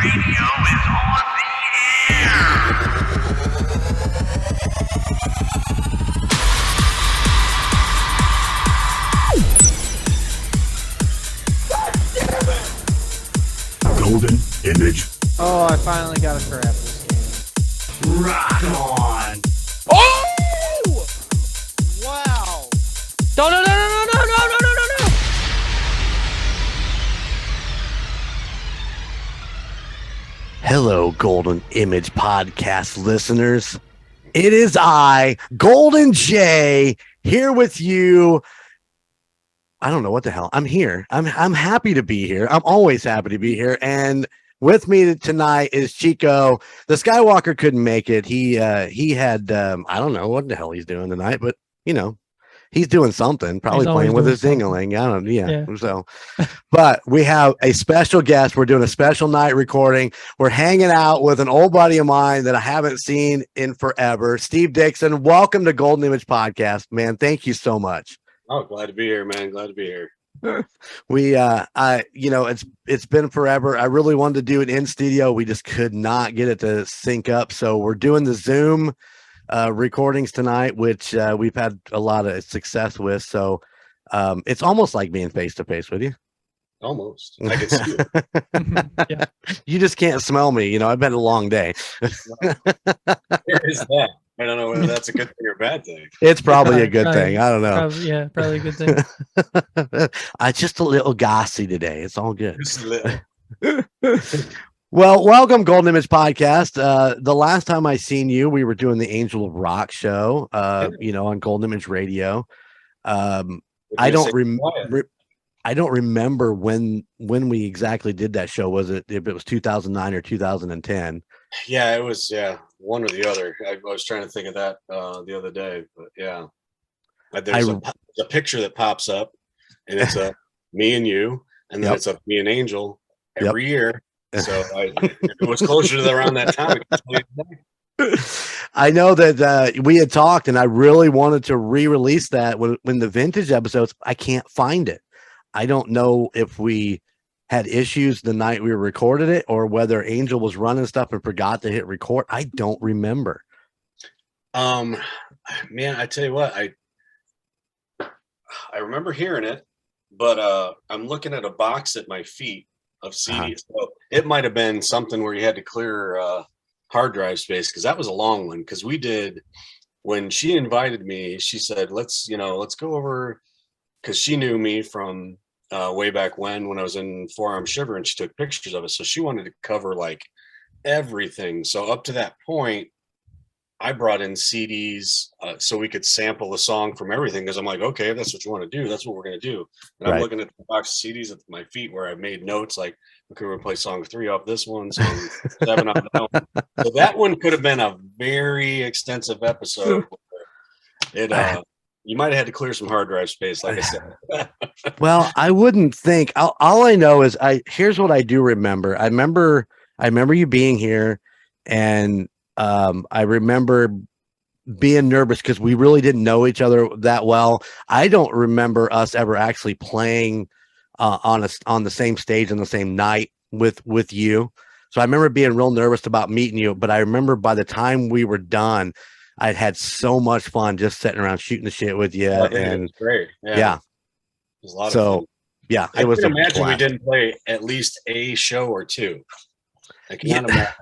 Radio is on the air. Golden Image. Oh, I finally got a crap this game. Rock on. Oh! Wow. No, no, no, no, no, no, no, no, no, no, no. Hello, Golden Image podcast listeners. It is I, Golden J, here with you. I don't know what the hell. I'm here. I'm happy to be here. I'm always happy to be here. And with me tonight is Chico. The Skywalker couldn't make it. He had I don't know what the hell he's doing tonight, but you know, he's doing something, probably playing with his ding-a-ling. I don't know. Yeah. So, but we have a special guest. We're doing a special night recording. We're hanging out with an old buddy of mine that I haven't seen in forever, Steve Dickson. Welcome to Golden Image Podcast, man. Thank you so much. Oh, glad to be here, man. Glad to be here. It's been forever. I really wanted to do it in studio. We just could not get it to sync up. So we're doing the Zoom recordings tonight, which we've had a lot of success with. So it's almost like being face to face with you. Almost. I can see it. Yeah. You just can't smell me. You know, I've had a long day. Where is that? I don't know whether that's a good thing or a bad thing. It's probably a good thing. I don't know. Probably a good thing. I just a little gossy today. It's all good. Just a little. Well, welcome, Golden Image Podcast. The last time I seen you, we were doing the Angel of Rock show, on Golden Image Radio. I don't remember when we exactly did that show. Was it if it was 2009 or 2010? Yeah, it was. Yeah, one or the other. I was trying to think of that the other day, but yeah, there's a picture that pops up, and it's me and you, and then it's a me and Angel every year. So it was closer to around that time. I know that we had talked, and I really wanted to re-release that when the vintage episodes. I can't find it. I don't know if we had issues the night we recorded it, or whether Angel was running stuff and forgot to hit record. I don't remember. Man, I tell you what, I remember hearing it, but I'm looking at a box at my feet of CDs. So it might have been something where you had to clear hard drive space, because that was a long one. Because we did, when she invited me, she said, let's go over, because she knew me from way back when I was in Forearm Shiver, and she took pictures of it. So she wanted to cover like everything. So up to that point, I brought in CDs so we could sample the song from everything, because I'm like, okay, if that's what you want to do, that's what we're going to do. And I'm looking at the box of CDs at my feet where I made notes like, okay, we're going to play song 3 off this one, song 7 off that one. So that one could have been a very extensive episode. You might have had to clear some hard drive space, like I said. Well, I wouldn't think. All I know is here's what I do remember. I remember you being here, and I remember being nervous because we really didn't know each other that well. I don't remember us ever actually playing on the same stage on the same night with you. So I remember being real nervous about meeting you. But I remember by the time we were done, I'd had so much fun just sitting around shooting the shit with you. And it was great. Yeah. It was a lot of fun. Yeah, I can imagine we didn't play at least a show or two. I cannot imagine.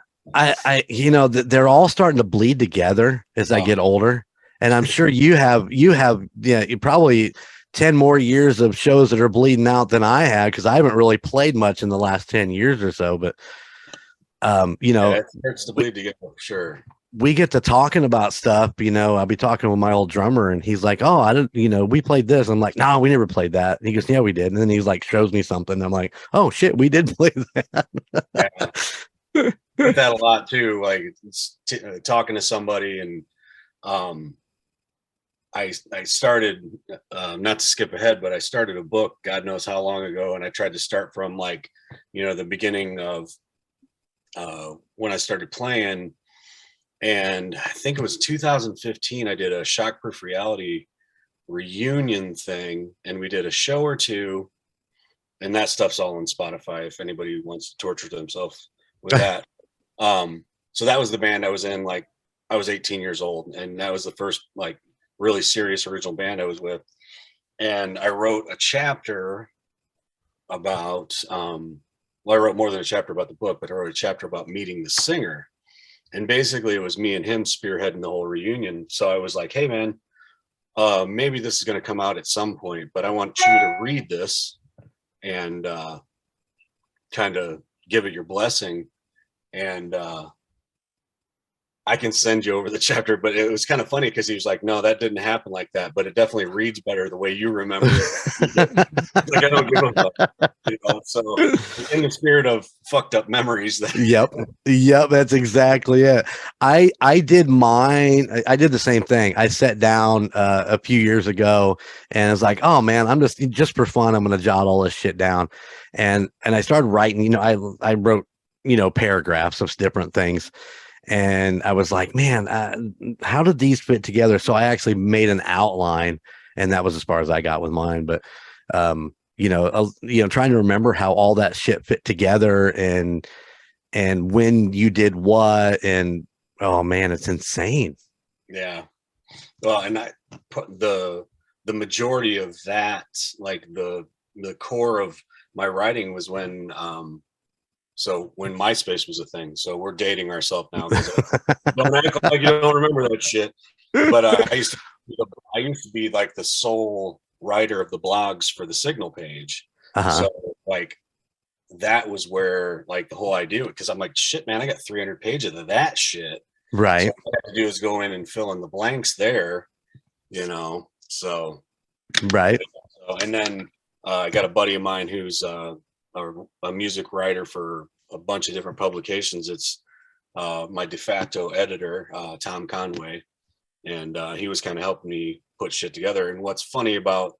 They're all starting to bleed together as I get older, and I'm sure you have you probably 10 more years of shows that are bleeding out than I have, because I haven't really played much in the last 10 years or so. But it hurts to bleed together for sure. We get to talking about stuff. I'll be talking with my old drummer, and he's like, "Oh, I didn't. We played this." I'm like, "No, we never played that." And he goes, "Yeah, we did." And then he's like, shows me something. And I'm like, "Oh shit, we did play that." I get that a lot too. Like talking to somebody, and I started not to skip ahead, but I started a book, God knows how long ago, and I tried to start from the beginning of when I started playing. And I think it was 2015, I did a Shockproof Reality reunion thing, and we did a show or two, and that stuff's all on Spotify if anybody wants to torture themselves with that. So that was the band I was in. Like I was 18 years old, and that was the first like really serious original band I was with. And I wrote a chapter about, well, I wrote more than a chapter about the book, but I wrote a chapter about meeting the singer. And basically it was me and him spearheading the whole reunion. So I was like, hey man, maybe this is going to come out at some point, but I want you to read this and kind of give it your blessing. And I can send you over the chapter, but it was kind of funny because he was like, no, that didn't happen like that, but it definitely reads better the way you remember it. Like, I don't give a fuck. You know? So in the spirit of fucked up memories. Yep. That's exactly it. I did mine. I did the same thing. I sat down a few years ago and I was like, oh man, I'm just for fun, I'm going to jot all this shit down. And I started writing, you know, I wrote, you know, paragraphs of different things. And I was like, man, how did these fit together? So I actually made an outline, and that was as far as I got with mine. But, you know, trying to remember how all that shit fit together and when you did what, and oh man, it's insane. Yeah. Well, and I put the majority of that, like the core of my writing was when, so when MySpace was a thing. So we're dating ourselves now. Don't act like you don't remember that shit. But I used to be like the sole writer of the blogs for the Signal page. So like that was where like the whole idea, because I'm like, shit, man, I got 300 pages of that shit. Right. So all I have to do is go in and fill in the blanks there, you know. So right. And then I got a buddy of mine who's a music writer for a bunch of different publications. It's my de facto editor, Tom Conway, and he was kind of helping me put shit together. And what's funny about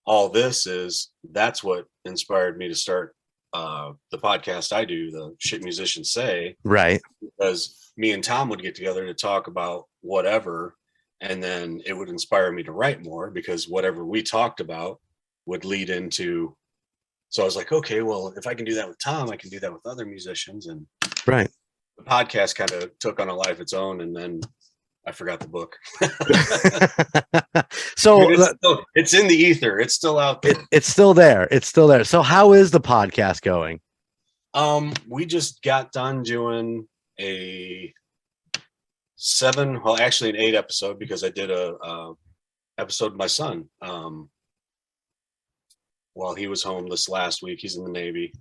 all this is that's what inspired me to start the podcast I do, the Shit Musicians Say. Right. Because me and Tom would get together to talk about whatever, and then it would inspire me to write more, because whatever we talked about would lead into. So I was like, okay, well, if I can do that with Tom, I can do that with other musicians. And right. The podcast kind of took on a life of its own, and then I forgot the book. So it's in the ether. It's still out there. It's still there. It's still there. So how is the podcast going? We just got done doing an 8 episode, because I did a episode with my son. While he was home this last week. He's in the Navy,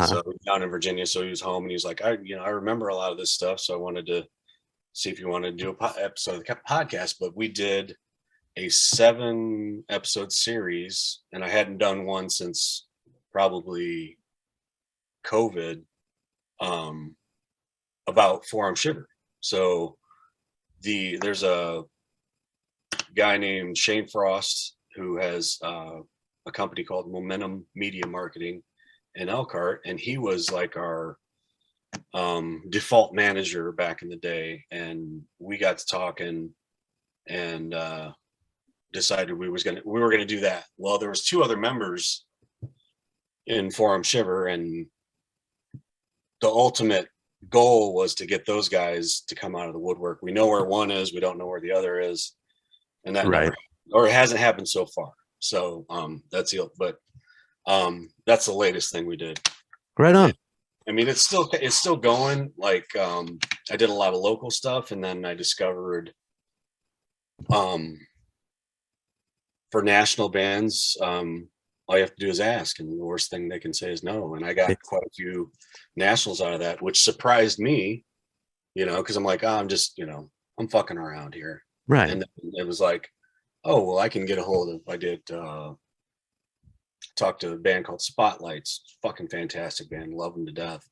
so down in Virginia. So he was home, and he's like, I remember a lot of this stuff, so I wanted to see if you wanted to do a episode of the podcast. But we did a 7-episode series, and I hadn't done one since probably COVID, about Forum Shiver. So there's a guy named Shane Frost who has a company called Momentum Media Marketing in Elkhart, and he was like our default manager back in the day. And we got to talking and decided we were gonna do that. Well, there was 2 other members in Forum Shiver, and the ultimate goal was to get those guys to come out of the woodwork. We know where one is, we don't know where the other is, and that never, or it hasn't happened so far. So that's the, but that's the latest thing we did. Right on. I mean, it's still going. Like I did a lot of local stuff, and then I discovered for national bands, all you have to do is ask, and the worst thing they can say is no. And I got quite a few nationals out of that, which surprised me, you know, because I'm like, I'm just, I'm fucking around here. Right. And it was like, oh, well, I can get a hold of, I did talk to a band called Spotlights, fucking fantastic band, love them to death.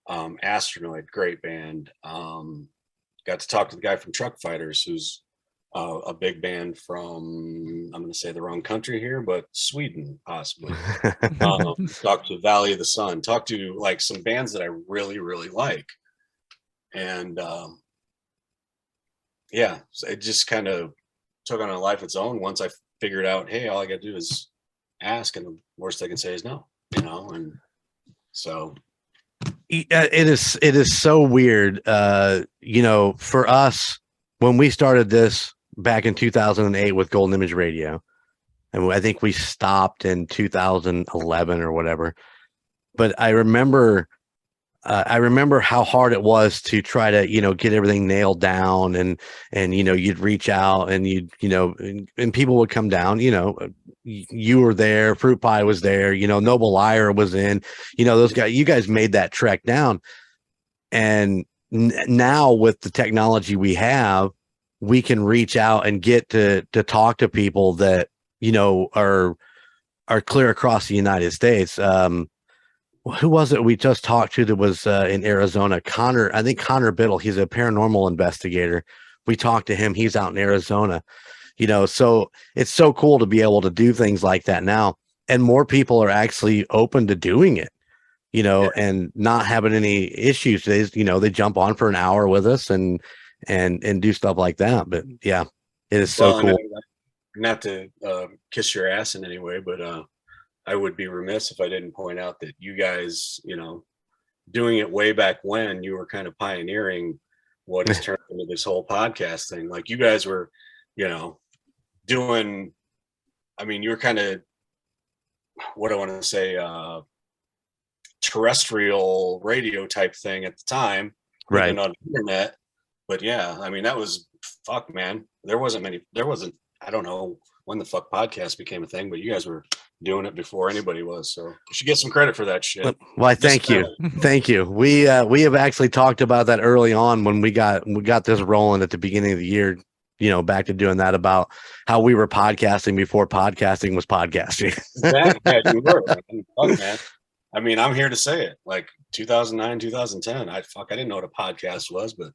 Astronoid, great band. Got to talk to the guy from Truck Fighters, who's a big band from, I'm going to say the wrong country here, but Sweden, possibly. Talked to Valley of the Sun, talked to like some bands that I really, really like. And yeah, so it just kind of took on a life of its own once I figured out, hey, all I got to do is ask, and the worst I can say is no, and so It is so weird. For us, when we started this back in 2008 with Golden Image Radio, and I think we stopped in 2011 or whatever. But I remember how hard it was to try to, get everything nailed down, and you'd reach out and and people would come down. You were there, Fruit Pie was there, Noble Liar was in, those guys. You guys made that trek down, and now with the technology we have, we can reach out and get to talk to people that are clear across the United States. Who was it we just talked to that was in Arizona? I think Connor Biddle. He's a paranormal investigator. We talked to him. He's out in Arizona. So it's so cool to be able to do things like that now. And more people are actually open to doing it, and not having any issues. They jump on for an hour with us and do stuff like that. But yeah, it is so cool. Not to kiss your ass in any way, but I would be remiss if I didn't point out that you guys, doing it way back when, you were kind of pioneering what has turned into this whole podcast thing. Like you guys were, doing, you were kind of, what do I want to say, terrestrial radio type thing at the time, right? On the internet. But yeah, that was man. There wasn't, I don't know when the fuck podcast became a thing, but you guys were doing it before anybody was. So you should get some credit for that shit. Well, I thank you. Thank you. We have actually talked about that early on when we got this rolling at the beginning of the year, back to doing that, about how we were podcasting before podcasting was podcasting. Yeah, you were. Fuck, man. I'm here to say it. Like 2009, 2010, I didn't know what a podcast was, but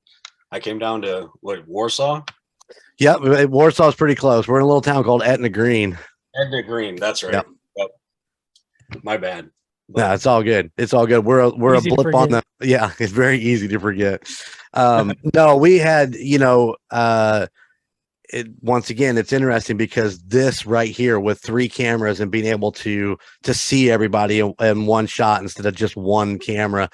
I came down to Warsaw. Yep, Warsaw's pretty close. We're in a little town called Etna Green. Etna Green, that's right. Yep. My bad. No, it's all good. It's all good. We're a blip on the. Yeah, it's very easy to forget. No, we had, once again, it's interesting because this right here with 3 cameras and being able to see everybody in one shot instead of just one camera,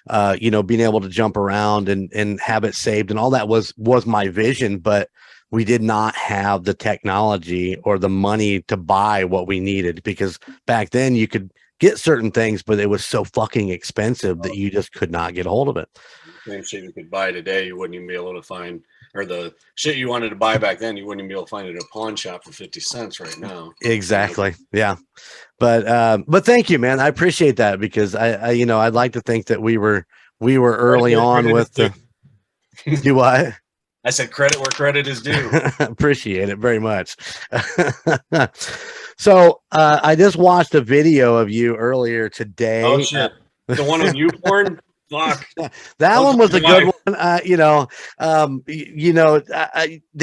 being able to jump around and have it saved and all that was my vision, but we did not have the technology or the money to buy what we needed, because back then you could get certain things, but it was so fucking expensive that you just could not get a hold of it. Same shit you could buy today, you wouldn't even be able to find, or the shit you wanted to buy back then, you wouldn't even be able to find it at a pawn shop for 50 cents right now. Exactly. Yeah. But thank you, man. I appreciate that, because I'd like to think that we were early on with the do what? I said credit where credit is due. Appreciate it very much. So I just watched a video of you earlier today. Oh shit! The one on YouPorn. Fuck. That one was a good one. The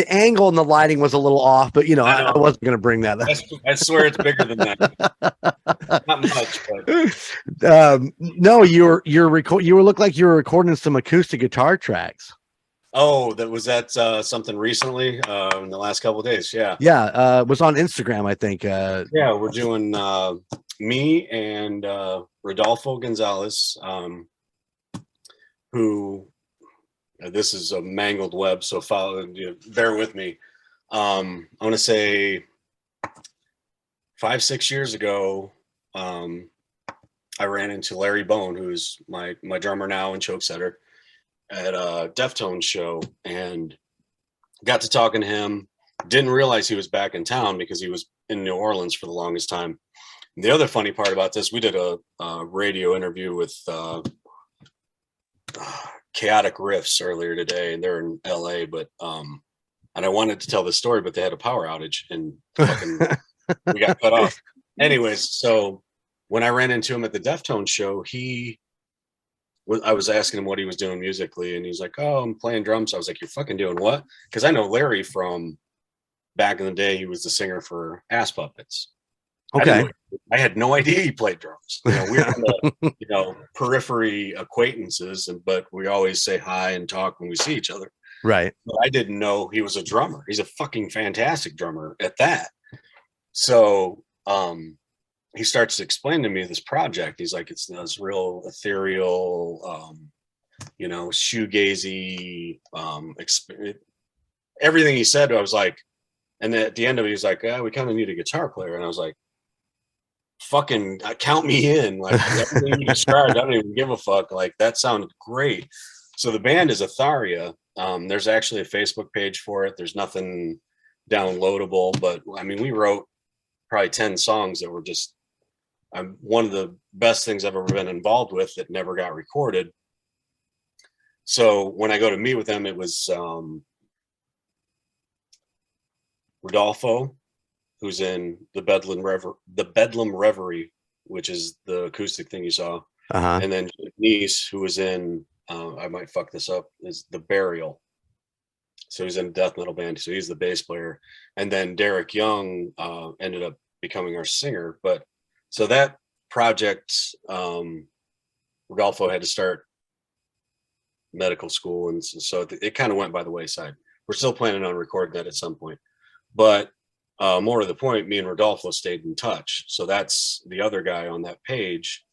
angle and the lighting was a little off, but I wasn't going to bring that up. I swear it's bigger than that. Not much, but no, you look like you were recording some acoustic guitar tracks. Oh, that something recently in the last couple of days. Yeah. Yeah. It was on Instagram, I think. Yeah, we're doing me and Rodolfo Gonzalez, who this is a mangled web, so bear with me. I want to say 5-6 years ago, I ran into Larry Bone, who's my drummer now and choke setter, at a Deftones show, and got to talking to him. Didn't realize he was back in town because he was in New Orleans for the longest time. And the other funny part about this, we did a radio interview with Chaotic Riffs earlier today, and they're in LA, but and I wanted to tell this story, but they had a power outage and fucking we got cut off. Anyways, so when I ran into him at the Deftones show, I was asking him what he was doing musically, and he's like, "Oh, I'm playing drums." I was like, "You're fucking doing what?" Because I know Larry from back in the day. He was the singer for Ass Puppets. Okay. I had no idea he played drums. We were periphery acquaintances, but we always say hi and talk when we see each other. Right. But I didn't know he was a drummer. He's a fucking fantastic drummer at that. So he starts to explain to me this project. He's like, it's this real ethereal, shoegazy, everything he said. I was like, and at the end of it, he was like, we kind of need a guitar player. And I was like, fucking count me in. Like everything you described, I don't even give a fuck. Like that sounded great. So the band is Atharia. There's actually a Facebook page for it. There's nothing downloadable, but I mean, we wrote probably 10 songs that were just one of the best things I've ever been involved with that never got recorded. So when I go to meet with them, it was Rodolfo, who's in the Bedlam Reverie, which is the acoustic thing you saw. And then Nice, who was in, I might fuck this up, is The Burial. So he's in a death metal band. So he's the bass player. And then Derek Young ended up becoming our singer. But so that project, Rodolfo had to start medical school. And so it kind of went by the wayside. We're still planning on recording that at some point. But more to the point, me and Rodolfo stayed in touch. So that's the other guy on that page.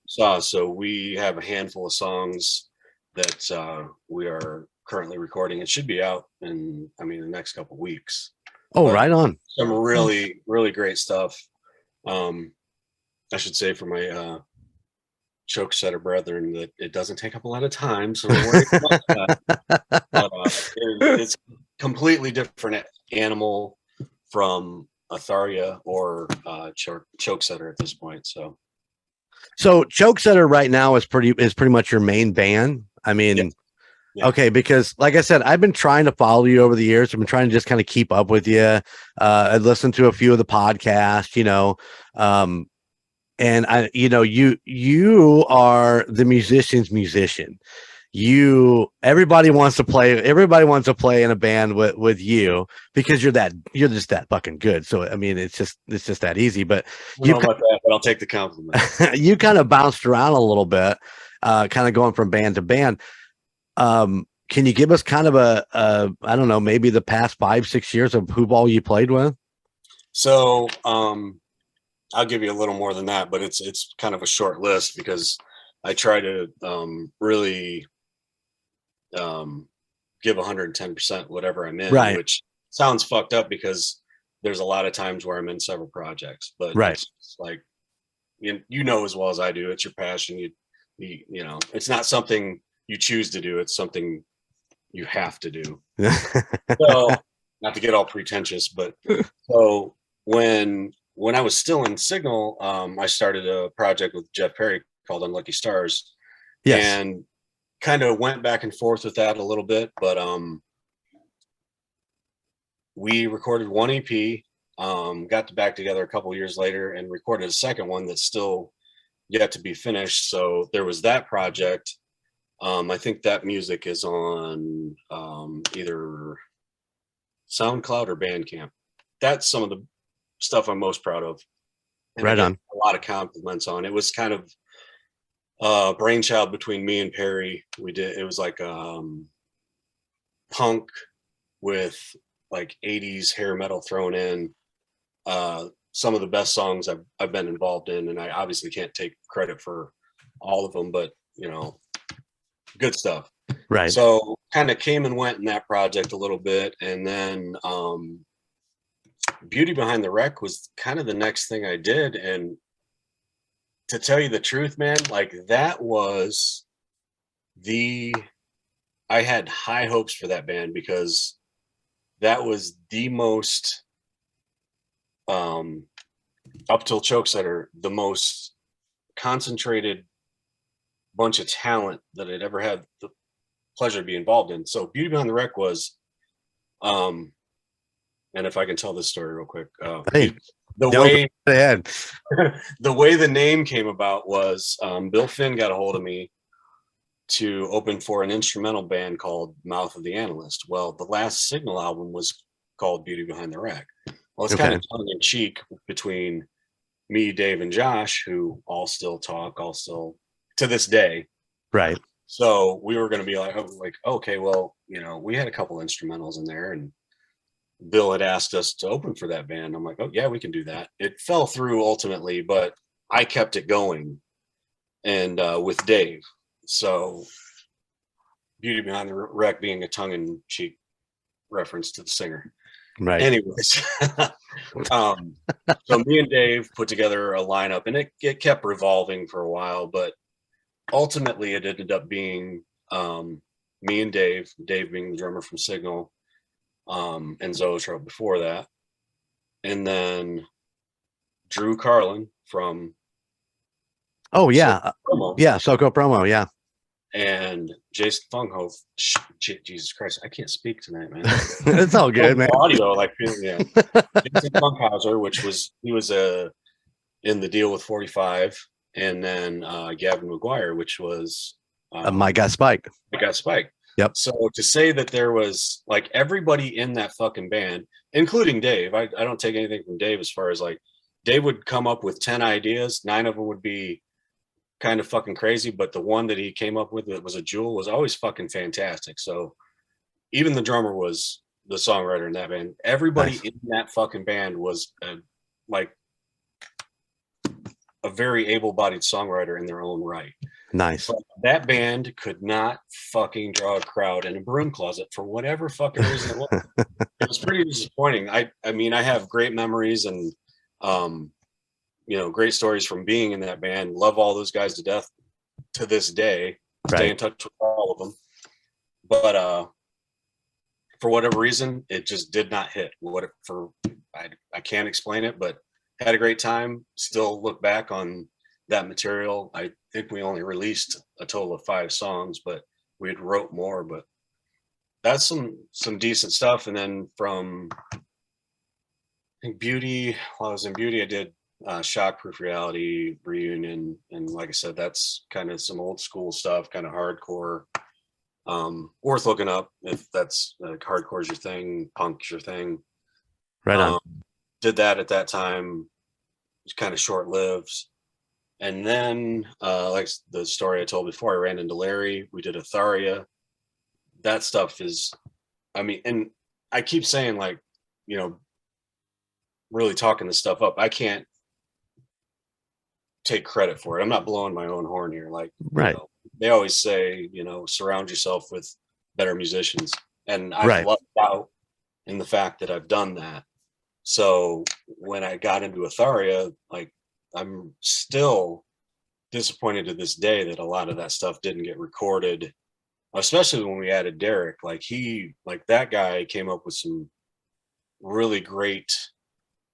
So we have a handful of songs that we are currently recording. It should be out in, the next couple of weeks. Oh, but right on. Some really, really great stuff. I should say for my choke setter brethren that it doesn't take up a lot of time. So don't worry about that. But, it's completely different animal from Atharia or choke setter at this point. So choke setter right now is pretty much your main band. I mean, yeah. Okay, because like I said, I've been trying to follow you over the years. I've been trying to just kind of keep up with you. I listened to a few of the podcasts, and you are the musician's musician. Everybody wants to play in a band with you because you're just that fucking good. So I mean, it's just that easy. But but I'll take the compliment. You kind of bounced around a little bit, kind of going from band to band. Can you give us kind of I don't know, maybe the past 5-6 years of who all you played with? So I'll give you a little more than that, but it's kind of a short list because I try to really give 110% whatever I'm in, right. Which sounds fucked up because there's a lot of times where I'm in several projects, but right. It's like, as well as I do, it's your passion. It's not something you choose to do. It's something you have to do. So not to get all pretentious, but so when I was still in Signal, I started a project with Jeff Perry called Unlucky Stars. Yes. And kind of went back and forth with that a little bit, but we recorded one EP, got back together a couple years later and recorded a second one that's still yet to be finished. So there was that project. I think that music is on either SoundCloud or Bandcamp. That's some of the stuff I'm most proud of. And right on. A lot of compliments on. It was kind of brainchild between me and Perry. It was like punk with like 80s hair metal thrown in. Some of the best songs I've been involved in, and I obviously can't take credit for all of them, but good stuff. Right. So kind of came and went in that project a little bit, and then Beauty Behind the Wreck was kind of the next thing I did. And to tell you the truth, man, like that was I had high hopes for that band because that was the most up till Choke Setter, the most concentrated bunch of talent that I'd ever had the pleasure to be involved in. So Beauty Behind the Wreck was and if I can tell this story real quick, the way the name came about was Bill Finn got a hold of me to open for an instrumental band called Mouth of the Analyst. Well, the last Signal album was called Beauty Behind the Wreck. Well, it's kind of tongue in cheek between me, Dave, and Josh, who all still talk, to this day. Right. So we were going to be like, okay, well, we had a couple instrumentals in there, and Bill had asked us to open for that band. I'm like, oh yeah, we can do that. It fell through ultimately, but I kept it going, and with Dave. So Beauty Behind the Wreck being a tongue-in-cheek reference to the singer. Right. Anyways, so me and Dave put together a lineup, and it kept revolving for a while, but ultimately it ended up being me and Dave being the drummer from Signal, and Zoetrope before that, and then Drew Carlin from Soko Promo, yeah, and Jason Funghof. Jesus Christ, I can't speak tonight, man. It's all good, man. Audio, like, yeah. Jason Funkhauser, he was in the deal with 45, and then Gavin McGuire, which was My Guy Spike. Yep. So to say that there was like everybody in that fucking band, including Dave, I don't take anything from Dave as far as like Dave would come up with 10 ideas, 9 of them would be kind of fucking crazy, but the one that he came up with that was a jewel was always fucking fantastic. So even the drummer was the songwriter in that band. Everybody in that fucking band was like a very able-bodied songwriter in their own right. Nice. But that band could not fucking draw a crowd in a broom closet for whatever fucking reason it was. It was pretty disappointing. I mean, I have great memories and great stories from being in that band. Love all those guys to death to this day. Stay in touch with all of them. But for whatever reason, it just did not hit. I can't explain it, but had a great time. Still look back on that material. I think we only released a total of 5 songs, but we had wrote more. But that's some decent stuff. And then from I think Beauty, while I was in Beauty, I did Shockproof Reality, Reunion, and like I said, that's kind of some old school stuff, kind of hardcore. Worth looking up if that's hardcore is your thing, punk's your thing. Right on. Did that at that time. It was kind of short-lived. And then, like the story I told before, I ran into Larry. We did Atharia. That stuff is, I mean, and I keep saying, like, really talking this stuff up. I can't take credit for it. I'm not blowing my own horn here. Like, right. They always say, surround yourself with better musicians. And I've lucked out in the fact that I've done that. So when I got into Atharia, like, I'm still disappointed to this day that a lot of that stuff didn't get recorded, especially when we added Derek. Like that guy came up with some really great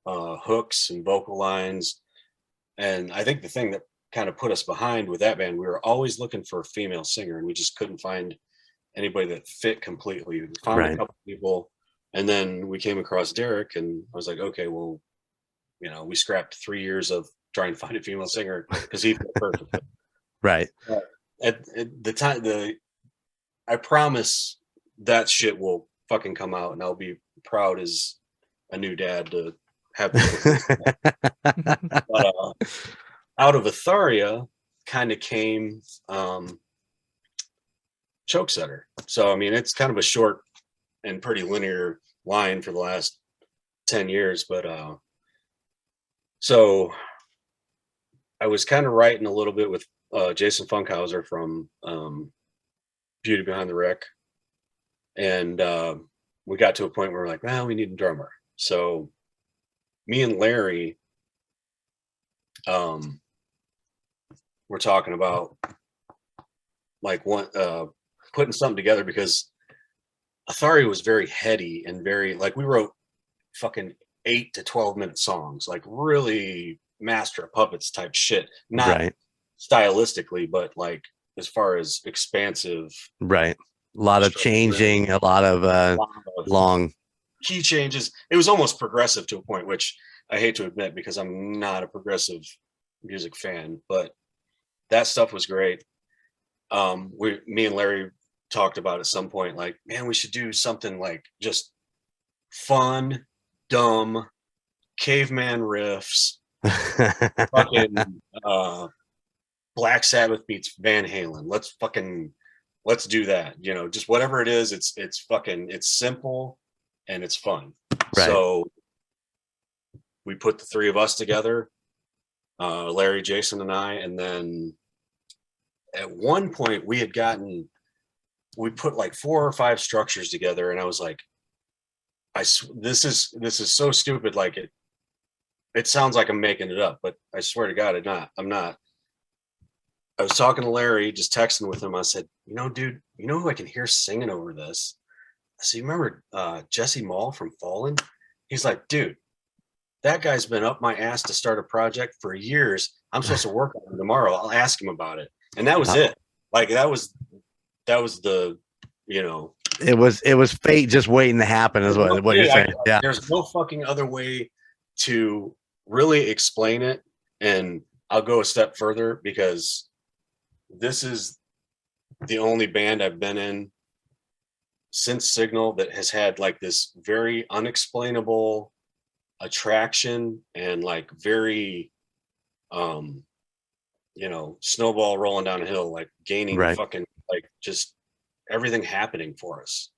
hooks and vocal lines. And I think the thing that kind of put us behind with that band, we were always looking for a female singer, and we just couldn't find anybody that fit completely. We found a couple people, and then we came across Derek, and I was like, okay, well, we scrapped 3 years of trying to find a female singer because he fit perfect. Right. At the time, I promise that shit will fucking come out, and I'll be proud as a new dad to have but out of Atharia kind of came Chokesetter. So I mean, it's kind of a short and pretty linear line for the last 10 years, but so I was kind of writing a little bit with Jason Funkhauser from Beauty Behind the Wreck, and we got to a point where we're like, well, we need a drummer. So me and Larry we're talking about like putting something together, because Atharia was very heady and very, like, we wrote fucking 8 to 12 minute songs, like really Master of Puppets type shit, not stylistically, but like as far as expansive. Right. A lot of changing, a lot of long key changes. It was almost progressive to a point, which I hate to admit because I'm not a progressive music fan, but that stuff was great. Me and Larry talked about at some point, like, man, we should do something like just fun, dumb, caveman riffs, fucking Black Sabbath beats Van Halen. Let's do that. Just whatever it is, it's simple and it's fun. Right. So we put the three of us together, Larry, Jason, and I, and then at one point we put like 4 or 5 structures together, and I was like, this is so stupid. Like it sounds like I'm making it up, but I swear to God, I'm not. I was talking to Larry, just texting with him. I said, dude, you know who I can hear singing over this? I said, you remember Jesse Mall from Fallen? He's like, dude, that guy's been up my ass to start a project for years. I'm supposed to work on it tomorrow. I'll ask him about it. And that was it. Like that was the, It was fate just waiting to happen is what you're saying. Yeah. There's no fucking other way to really explain it. And I'll go a step further because this is the only band I've been in since Signal that has had like this very unexplainable attraction and like very snowball rolling down a hill, like gaining fucking like just everything happening for us,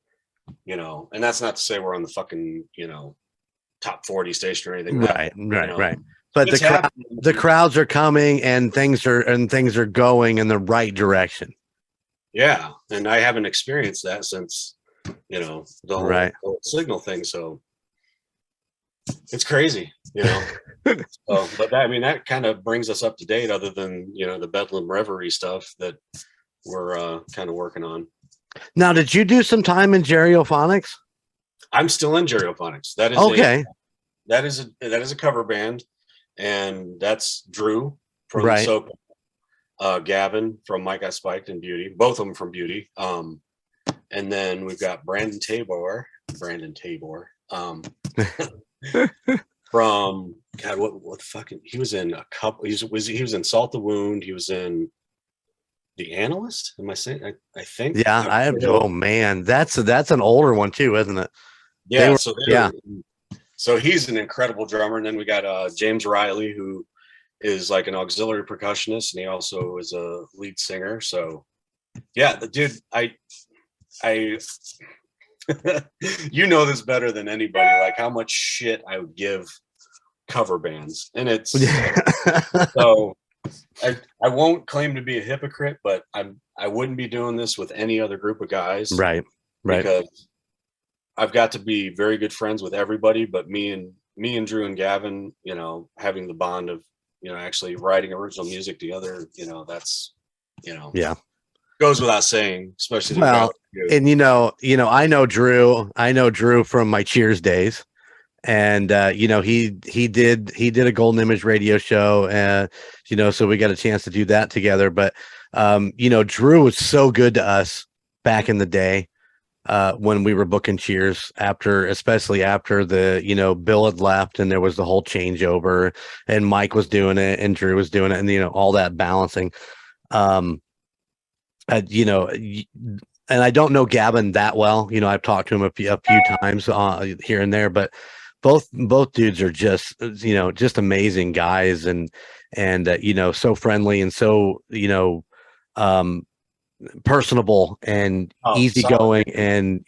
and that's not to say we're on the fucking top 40 station or anything. Right. But the crowds are coming and things are going in the right direction. Yeah, and I haven't experienced that since the whole Signal thing, so it's crazy, So, but that kind of brings us up to date, other than the Bedlam Reverie stuff that we're kind of working on. Now, did you do some time in Gerophonics? I'm still in Gerophonics. That is okay. That is a cover band, and that's Drew from Soap, Gavin from Mike Got Spiked and Beauty, both of them from Beauty. And then we've got Brandon Tabor. From God, what fucking he was in a couple. He was in Salt the Wound. He was in The Analyst. Am I saying? I think. Yeah, I have. Oh man, that's an older one too, isn't it? Yeah. So he's an incredible drummer, and then we got James Riley, who is like an auxiliary percussionist, and he also is a lead singer. So yeah, the dude, I this better than anybody, like how much shit I would give cover bands. And it's so I won't claim to be a hypocrite, but I wouldn't be doing this with any other group of guys. Right. Because I've got to be very good friends with everybody, but me and Drew and Gavin, having the bond of, actually writing original music together, that's, goes without saying, especially. Well, and I know Drew from my Cheers days, and he did a Golden Image radio show, so we got a chance to do that together. But Drew was so good to us back in the day when we were booking Cheers, especially after the Bill had left and there was the whole changeover, and Mike was doing it and Drew was doing it, and all that balancing. And I don't know Gavin that well. I've talked to him a few times here and there, but both dudes are just amazing guys, and so friendly and so personable and easygoing, and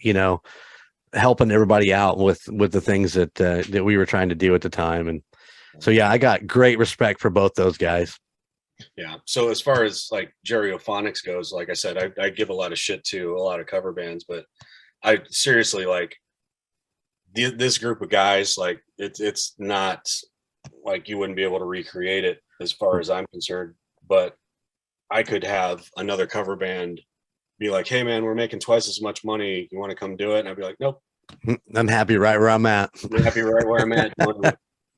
helping everybody out with the things that we were trying to do at the time. And so I got great respect for both those guys. Yeah. So as far as like Gerophonics goes, like I said, I give a lot of shit to a lot of cover bands, but I seriously like this group of guys. Like it's not like you wouldn't be able to recreate it as far as I'm concerned, but I could have another cover band be like, "Hey man, we're making twice as much money. You want to come do it?" And I'd be like, "Nope, I'm happy right where I'm at. I'm happy right where I'm at."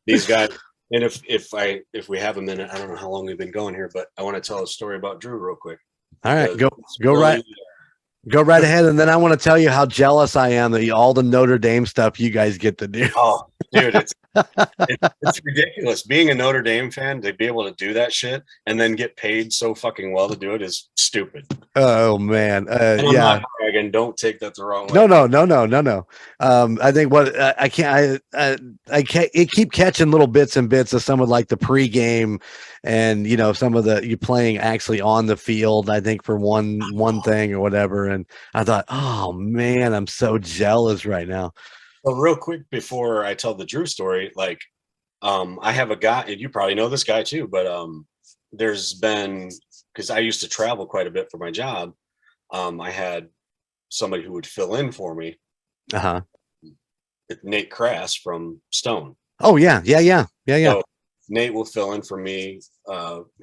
These guys. And if we have a minute, I don't know how long we've been going here, but I want to tell a story about Drew real quick. All right, go right ahead, and then I want to tell you how jealous I am that all the Notre Dame stuff you guys get to do. Oh, dude, it's ridiculous. Being a Notre Dame fan, to be able to do that shit and then get paid so fucking well to do it is stupid. Oh man, I'm not bragging. Don't take that the wrong way. No. I think I can't keep catching little bits and bits of some of like the pregame, and some of you playing actually on the field. I think for one thing or whatever, and I thought, oh man, I'm so jealous right now. Well, real quick before I tell the Drew story, like, I have a guy, and you probably know this guy too, but there's been, because I used to travel quite a bit for my job. I had somebody who would fill in for me. Uh-huh. Nate Crass from Stone. Oh yeah. So Nate will fill in for me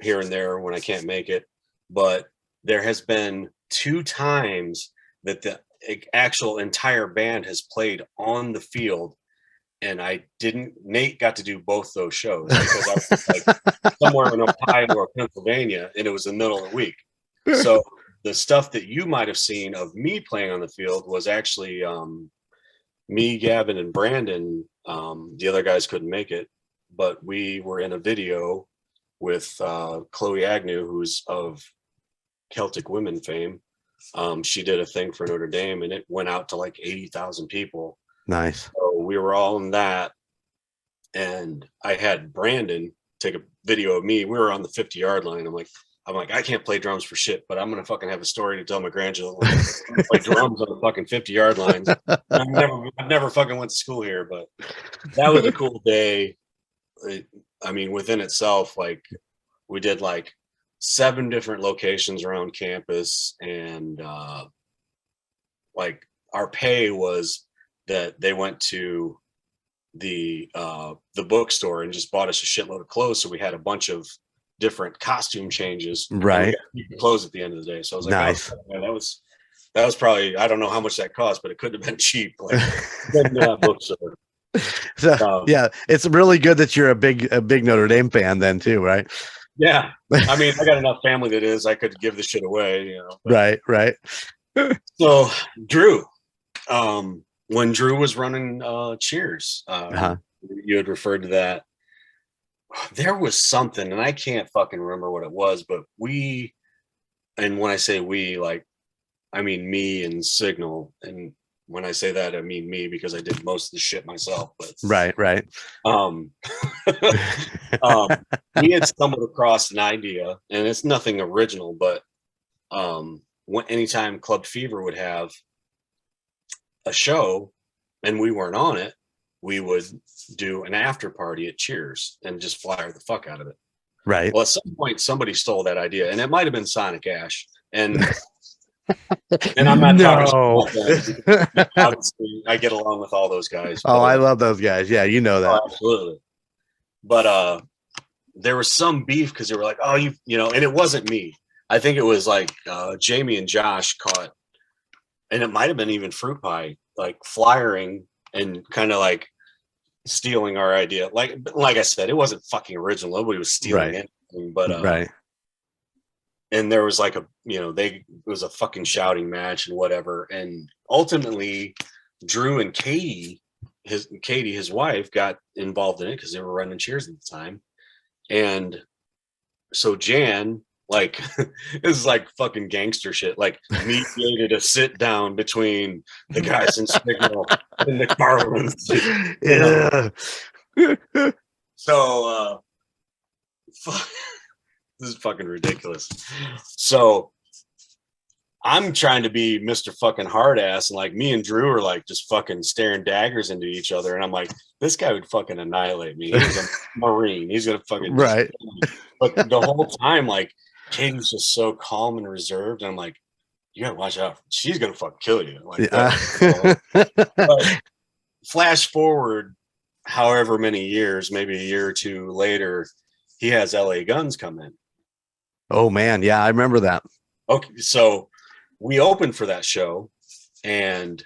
here and there when I can't make it. But there has been 2 times that the actual entire band has played on the field, and Nate got to do both those shows because I was like somewhere in Ohio or Pennsylvania, and it was the middle of the week. So the stuff that you might have seen of me playing on the field was actually me, Gavin, and Brandon. The other guys couldn't make it, but we were in a video with Chloe Agnew, who's of Celtic Women fame. She did a thing for Notre Dame, and it went out to like 80,000 people. Nice. So we were all in that, and I had Brandon take a video of me. We were on the 50-yard line. I'm like, I can't play drums for shit, but I'm gonna fucking have a story to tell my grandchildren. I play drums on the fucking 50-yard lines. I've never fucking went to school here, but that was a cool day. I mean, within itself, like, we did like 7 different locations around campus, and like, our pay was that they went to the bookstore and just bought us a shitload of clothes, so we had a bunch of different costume changes, right? Clothes at the end of the day. So I was like, nice. Oh, man, that was probably, I don't know how much that cost, but it couldn't have been cheap. Like, bookstore. So yeah, it's really good that you're a big Notre Dame fan then too, right? Yeah, I mean, I got enough family that is I could give the shit away, you know. Right. So Drew, when Drew was running Cheers, you had referred to that. There was something, and I can't fucking remember what it was, but and when I say we, like, I mean me and Signal, and when I say that, I mean me because I did most of the shit myself. But right. We had stumbled across an idea, and it's nothing original, but anytime Club Fever would have a show and we weren't on it, we would do an after party at Cheers and just flyer the fuck out of it. Right. Well, at some point somebody stole that idea, and it might have been Sonic Ash. And I'm not talking about obviously I get along with all those guys. Oh, I love those guys. Yeah, you know that. Oh, absolutely. But there was some beef because they were like, oh, you know, and it wasn't me. I think it was like Jamie and Josh caught, and it might have been even Fruit Pie, like flyering and kind of like stealing our idea. Like I said, it wasn't fucking original. Nobody was stealing anything, but right. And there was like it was a fucking shouting match and whatever. And ultimately, Drew and Katie, his wife, got involved in it because they were running Cheers at the time. And so Jan, like, this is like fucking gangster shit, like, mediated a sit down between the guys in Signal and the Carlins. Yeah. So this is fucking ridiculous. So I'm trying to be Mr. fucking hard ass, and like me and Drew are like just fucking staring daggers into each other, and I'm like, this guy would fucking annihilate me. He's a Marine. He's gonna fucking right. But the whole time, like, Katie's just so calm and reserved, and I'm like, you gotta watch out. She's gonna fucking kill you. Like, but flash forward however many years, maybe a year or 2 later, he has LA Guns come in. Oh man, yeah, I remember that. Okay, so we opened for that show, and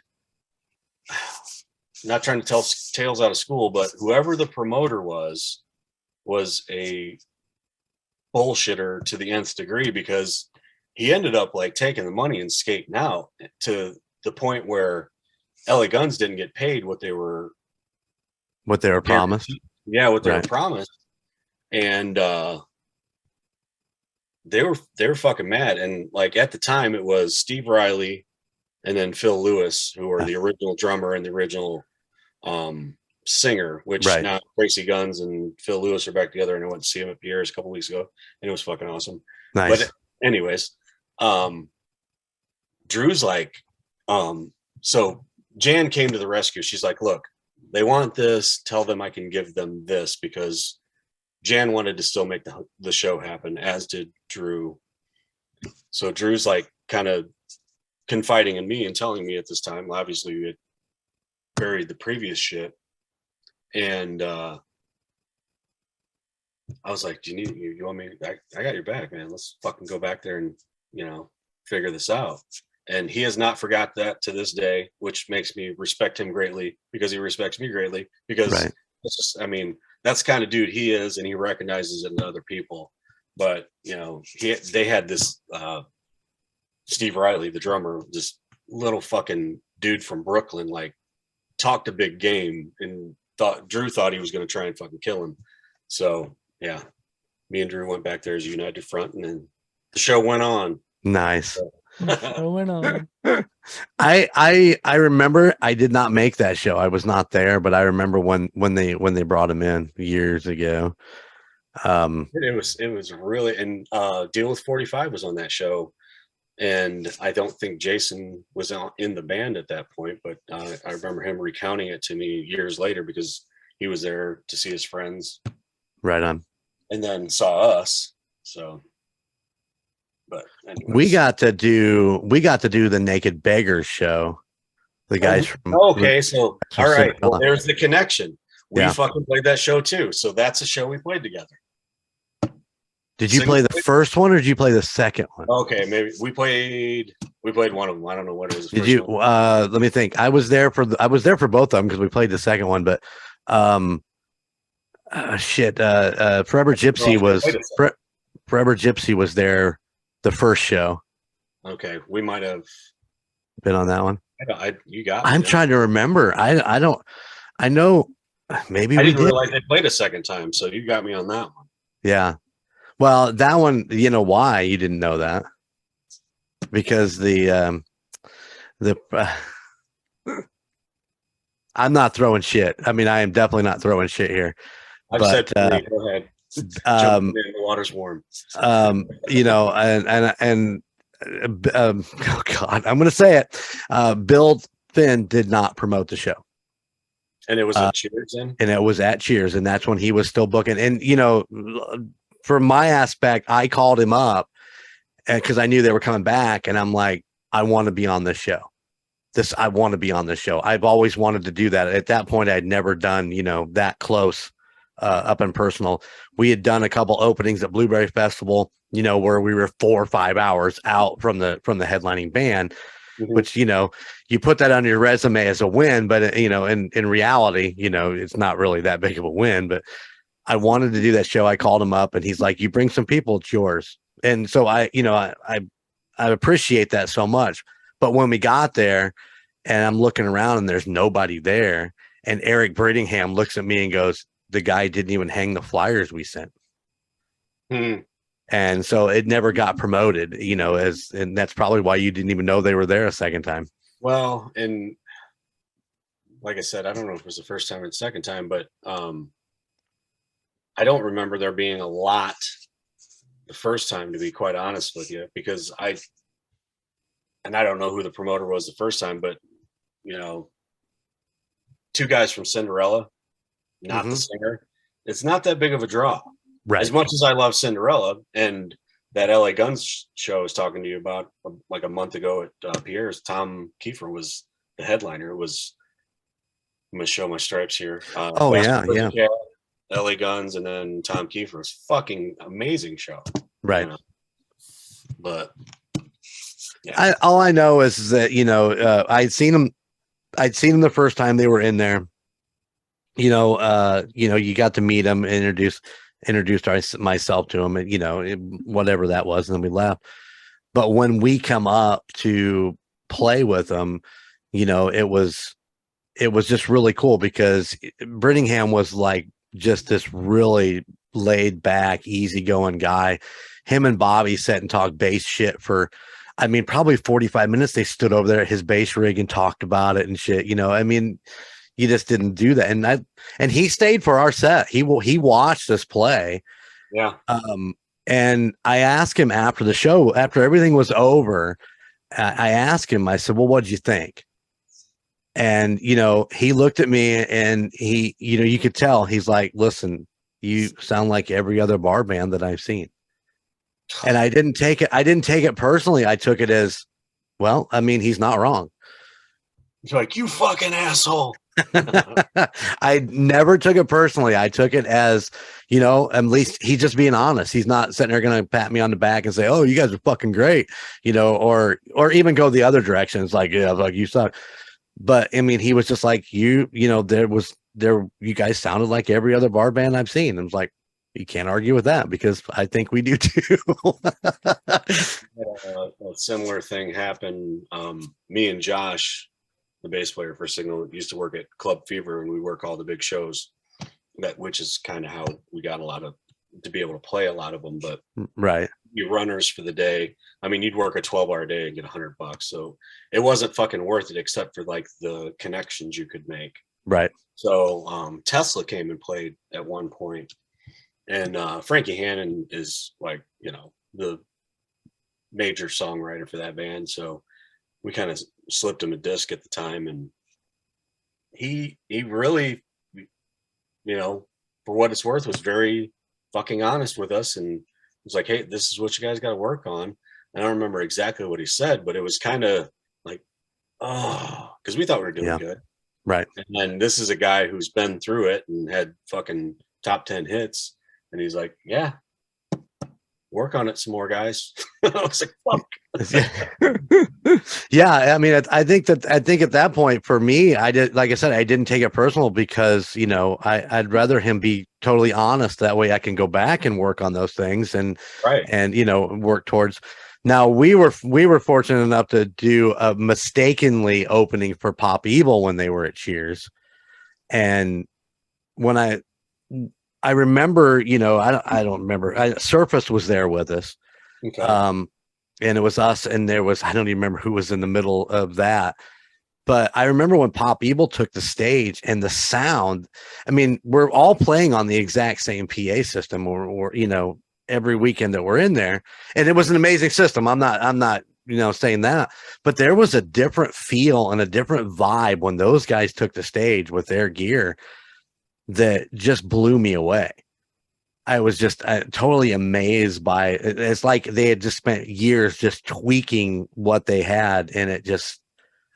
not trying to tell tales out of school, but whoever the promoter was a bullshitter to the nth degree, because he ended up like taking the money and skating out to the point where LA Guns didn't get paid what they were promised. Yeah, what they were promised. And they were fucking mad. And like at the time it was Steve Riley and then Phil Lewis, who are the original drummer and the original singer, which now Tracy Guns and Phil Lewis are back together, and I went to see him at Pierre's a couple weeks ago, and it was fucking awesome. Nice. But anyways, Drew's like, so Jan came to the rescue. She's like, look, they want this. Tell them I can give them this, because Jan wanted to still make the show happen, as did Drew. So Drew's like kind of confiding in me and telling me at this time. Obviously, we had buried the previous shit. And I was like, do you want me? I got your back, man. Let's fucking go back there and, figure this out. And he has not forgot that to this day, which makes me respect him greatly, because he respects me greatly, because it's just, that's the kind of dude he is, and he recognizes it in other people. But, they had this Steve Riley, the drummer, this little fucking dude from Brooklyn, like talked a big game, and Drew thought he was going to try and fucking kill him. So yeah, me and Drew went back there as a united front, and then the show went on. Nice. So. Went on. I remember I did not make that show. I was not there, but I remember when they brought him in years ago. It was really, and Deal with 45 was on that show, and I don't think Jason was in the band at that point, but I remember him recounting it to me years later, because he was there to see his friends. Right on. And then saw us. So, but anyways. we got to do the Naked Beggars show. The guys from okay, so all right, well, there's the connection. We Yeah. fucking played that show too. So that's a show we played together. Did you play the first one, or did you play the second one? Okay, maybe we played one of them. I don't know what it was. Did you? Let me think. I was there for both of them, because we played the second one. But Forever Gypsy was Forever Gypsy was there the first show. Okay, we might have been on that one. You got. I'm trying to remember. I don't. I know. Maybe I we didn't did. realize they played a second time, so you got me on that one. Yeah. Well, that one, you know why you didn't know that? Because I'm not throwing shit. I am definitely not throwing shit here. I've said go ahead. Jump in, the water's warm. Oh God, I'm going to say it. Bill Finn did not promote the show. And it was at Cheers then? And it was at Cheers, and that's when he was still booking. And, from my aspect, I called him up because I knew they were coming back, and I'm like, I want to be on this show. I want to be on this show. I've always wanted to do that. At that point, I'd never done, that close up and personal. We had done a couple openings at Blueberry Festival, where we were 4 or 5 hours out from the headlining band, which, you put that on your resume as a win, but in reality, it's not really that big of a win. But I wanted to do that show. I called him up, and he's like, you bring some people, it's yours. And so I appreciate that so much. But when we got there and I'm looking around and there's nobody there, and Eric Brittingham looks at me and goes, the guy didn't even hang the flyers we sent. And so it never got promoted, and that's probably why you didn't even know they were there a second time. Well, and like I said, I don't know if it was the first time or the second time, but I don't remember there being a lot the first time, to be quite honest with you, because I don't know who the promoter was the first time, but 2 guys from Cinderella, not the singer. It's not that big of a draw. Right. As much as I love Cinderella, and that LA Guns show I was talking to you about like a month ago at Pierre's, Tom Kiefer was the headliner. It was, I'm going to show my stripes here. Yeah. LA Guns, and then Tom Kiefer. Was fucking amazing show. Right. But yeah. All I know is that, I'd seen them the first time they were in there. You got to meet them, introduced myself to them, and whatever that was, and then we left. But when we come up to play with them, it was just really cool, because Brittingham was like just this really laid back, easygoing guy. Him and Bobby sat and talked bass shit for, probably 45 minutes. They stood over there at his bass rig and talked about it and shit. You just didn't do that. And he stayed for our set. He watched us play. Yeah. And I asked him after the show, after everything was over, I asked him, I said, well, what'd you think? And, he looked at me and he, you could tell he's like, listen, you sound like every other bar band that I've seen. And I didn't take it personally. I took it as, well, I mean, he's not wrong. He's like, you fucking asshole. I never took it personally. I took it as, at least he's just being honest. He's not sitting there going to pat me on the back and say, oh, you guys are fucking great, or even go the other direction. It's like, yeah, like you suck. But I mean, he was just like, you guys sounded like every other bar band I've seen. And I was like, you can't argue with that because I think we do too. A similar thing happened. Me and Josh, the bass player for Signal, used to work at Club Fever, and we work all the big shows. Which is kind of how we got to be able to play a lot of them. But right, you runners for the day. I mean, you'd work a 12-hour day and get $100, so it wasn't fucking worth it, except for like the connections you could make. Right. So Tesla came and played at one point, and Frankie Hannon is like, the major songwriter for that band. So we kind of slipped him a disc at the time, and he really, for what it's worth, was very fucking honest with us, and was like, hey, this is what you guys got to work on. I don't remember exactly what he said, but it was kind of like, oh, because we thought we were doing good. Right. And then this is a guy who's been through it and had fucking top 10 hits. And he's like, yeah, work on it some more, guys. I was like, fuck. Yeah. I mean, I think at that point for me, I did, like I said, I didn't take it personal because, I'd rather him be totally honest. That way I can go back and work on those things and work towards. Now we were fortunate enough to do a mistakenly opening for Pop Evil when they were at Cheers. And when I remember, I don't remember. Surface was there with us. Okay. And it was us, and I don't even remember who was in the middle of that. But I remember when Pop Evil took the stage and the sound, I mean, we're all playing on the exact same PA system or every weekend that we're in there. And it was an amazing system. I'm not, saying that, but there was a different feel and a different vibe when those guys took the stage with their gear that just blew me away. I was just totally amazed by it. It's like they had just spent years just tweaking what they had. And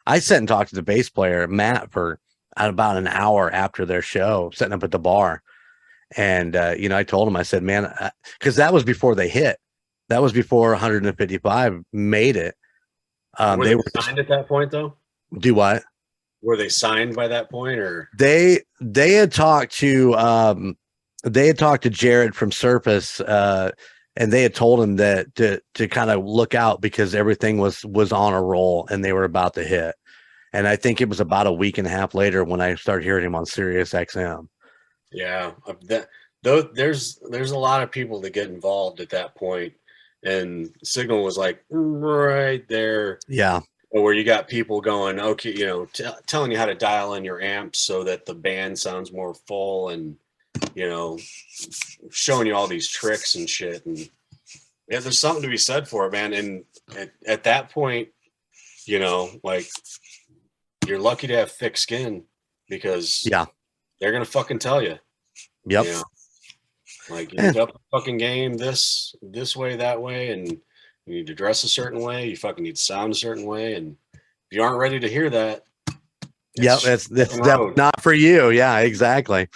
I sat and talked to the bass player, Matt, for about an hour after their show, sitting up at the bar. And, I told him, I said, man, because that was before they hit. That was before 155 made it. They were signed at that point, though? Do what? Were they signed by that point, or they had talked to Jared from Surface, and they had told him that to kind of look out because everything was on a roll and they were about to hit. And I think it was about a week and a half later when I started hearing him on Sirius XM. Yeah, there's a lot of people that get involved at that point, and Signal was like right there. Yeah. Where you got people going, okay, telling you how to dial in your amps so that the band sounds more full, and showing you all these tricks and shit. And yeah, there's something to be said for it, man. And at that point, like, you're lucky to have thick skin because they're gonna fucking tell you. Yep. Like, you need to up the fucking game this way, that way, and you need to dress a certain way. You fucking need to sound a certain way, and if you aren't ready to hear that, that's not for you. Yeah, exactly.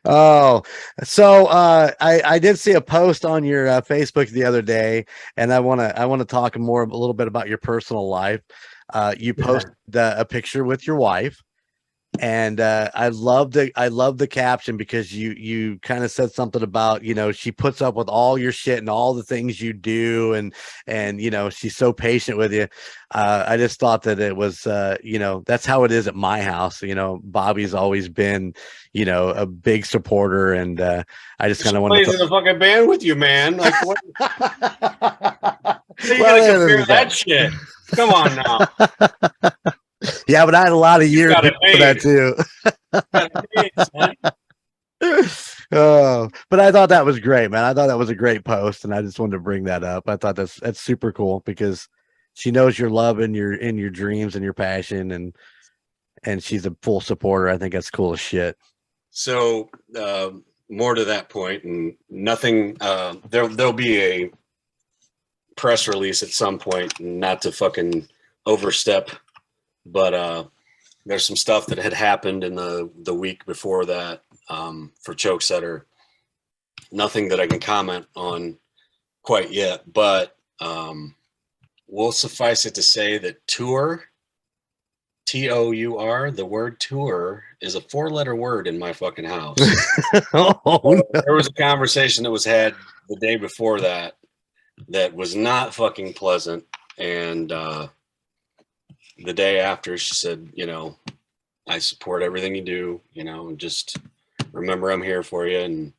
Oh, so I did see a post on your Facebook the other day, and I want to talk a little bit about your personal life. You posted a picture with your wife. And I love the caption because you kind of said something about, she puts up with all your shit and all the things you do, and she's so patient with you. I just thought that it was that's how it is at my house. Bobby's always been a big supporter, and I just kind of want to play in the fucking band with you, man. Like, what? So you gotta compare that shit. Come on now. Yeah, but I had a lot of years for that too. Oh, but I thought that was great, man. I thought that was a great post, and I just wanted to bring that up. I thought that's super cool because She knows your love and your dreams and your passion, and she's a full supporter. I think that's cool as shit. So more to that point, and nothing. There'll be a press release at some point, not to fucking overstep, but there's some stuff that had happened in the week before that for Choke Setter. Nothing that I can comment on quite yet, but we'll suffice it to say that tour, T-O-U-R, the word tour is a 4-letter word in my fucking house. Oh, no. There was a conversation that was had the day before that was not fucking pleasant. And the day after, she said, I support everything you do, and just remember I'm here for you. And,